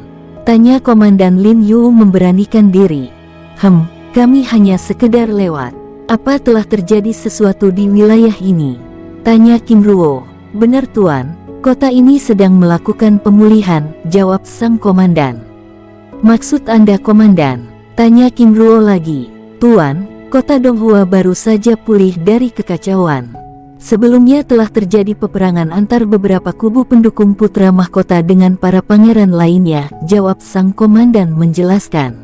Tanya Komandan Lin Yu memberanikan diri. Kami hanya sekedar lewat. Apa telah terjadi sesuatu di wilayah ini? Tanya Kim Ruo. Benar Tuan, kota ini sedang melakukan pemulihan, jawab sang komandan. Maksud Anda Komandan? Tanya Kim Ruo lagi. Tuan, kota Donghua baru saja pulih dari kekacauan. Sebelumnya telah terjadi peperangan antar beberapa kubu pendukung putra mahkota dengan para pangeran lainnya, jawab sang komandan menjelaskan.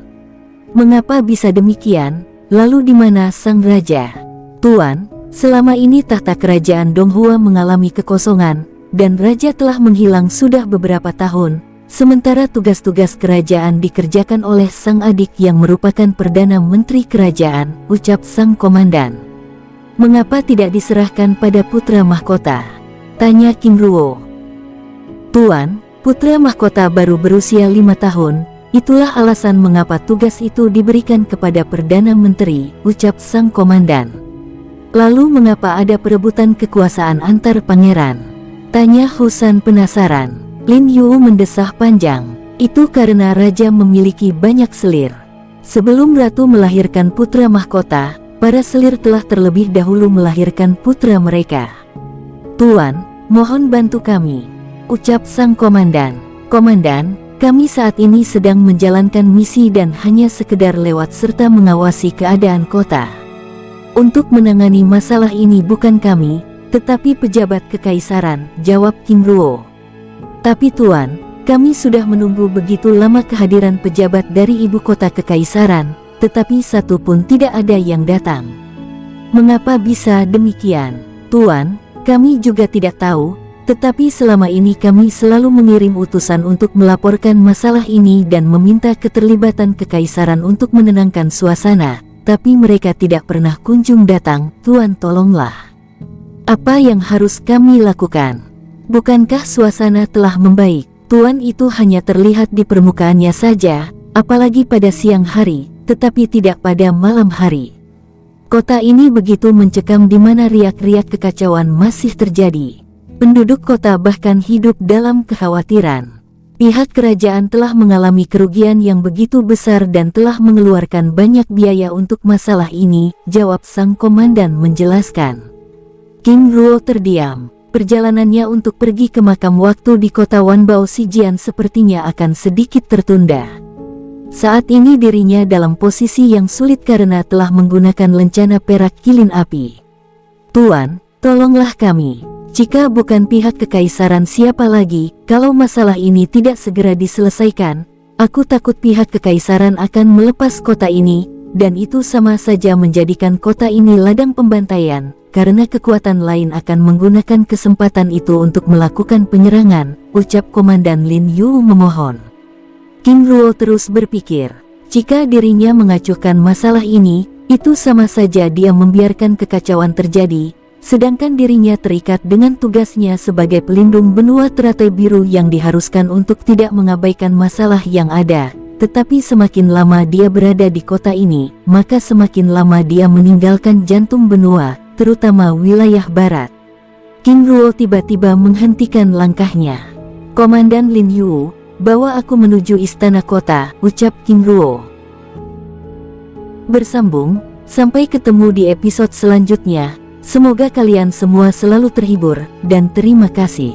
Mengapa bisa demikian? Lalu di mana sang raja? Tuan, selama ini tahta kerajaan Donghua mengalami kekosongan, dan raja telah menghilang sudah beberapa tahun, sementara tugas-tugas kerajaan dikerjakan oleh sang adik yang merupakan Perdana Menteri Kerajaan, ucap sang komandan. Mengapa tidak diserahkan pada putra mahkota? Tanya Kim Ruo. Tuan, putra mahkota baru berusia 5 tahun, itulah alasan mengapa tugas itu diberikan kepada Perdana Menteri, ucap sang komandan. Lalu mengapa ada perebutan kekuasaan antar pangeran? Tanya Husan penasaran. Lin Yu mendesah panjang. Itu karena raja memiliki banyak selir. Sebelum ratu melahirkan putra mahkota, para selir telah terlebih dahulu melahirkan putra mereka. Tuan, mohon bantu kami, ucap sang komandan. Komandan, kami saat ini sedang menjalankan misi dan hanya sekedar lewat serta mengawasi keadaan kota. Untuk menangani masalah ini bukan kami, tetapi pejabat kekaisaran, jawab Kim Ruo. Tapi Tuan, kami sudah menunggu begitu lama kehadiran pejabat dari ibu kota kekaisaran, tetapi satu pun tidak ada yang datang. Mengapa bisa demikian? Tuan, kami juga tidak tahu. Tetapi selama ini kami selalu mengirim utusan untuk melaporkan masalah ini dan meminta keterlibatan kekaisaran untuk menenangkan suasana, tapi mereka tidak pernah kunjung datang. Tuan tolonglah. Apa yang harus kami lakukan? Bukankah suasana telah membaik? Tuan, itu hanya terlihat di permukaannya saja, apalagi pada siang hari, tetapi tidak pada malam hari. Kota ini begitu mencekam di mana riak-riak kekacauan masih terjadi. Penduduk kota bahkan hidup dalam kekhawatiran. Pihak kerajaan telah mengalami kerugian yang begitu besar dan telah mengeluarkan banyak biaya untuk masalah ini, jawab sang komandan menjelaskan. Kim Ruo terdiam. Perjalanannya untuk pergi ke makam waktu di kota Wanbao Sijian sepertinya akan sedikit tertunda. Saat ini dirinya dalam posisi yang sulit karena telah menggunakan lencana perak kilin api. Tuan, tolonglah kami. Jika bukan pihak kekaisaran siapa lagi, kalau masalah ini tidak segera diselesaikan, aku takut pihak kekaisaran akan melepas kota ini, dan itu sama saja menjadikan kota ini ladang pembantaian, karena kekuatan lain akan menggunakan kesempatan itu untuk melakukan penyerangan, ucap Komandan Lin Yu memohon. Kim Ruo terus berpikir, jika dirinya mengacuhkan masalah ini, itu sama saja dia membiarkan kekacauan terjadi, sedangkan dirinya terikat dengan tugasnya sebagai pelindung benua teratai biru yang diharuskan untuk tidak mengabaikan masalah yang ada. Tetapi semakin lama dia berada di kota ini, maka semakin lama dia meninggalkan jantung benua, terutama wilayah barat. Kim Ruo tiba-tiba menghentikan langkahnya. Komandan Lin Yu, bawa aku menuju istana kota, ucap Kim Ruo. Bersambung, sampai ketemu di episode selanjutnya. Semoga kalian semua selalu terhibur, dan terima kasih.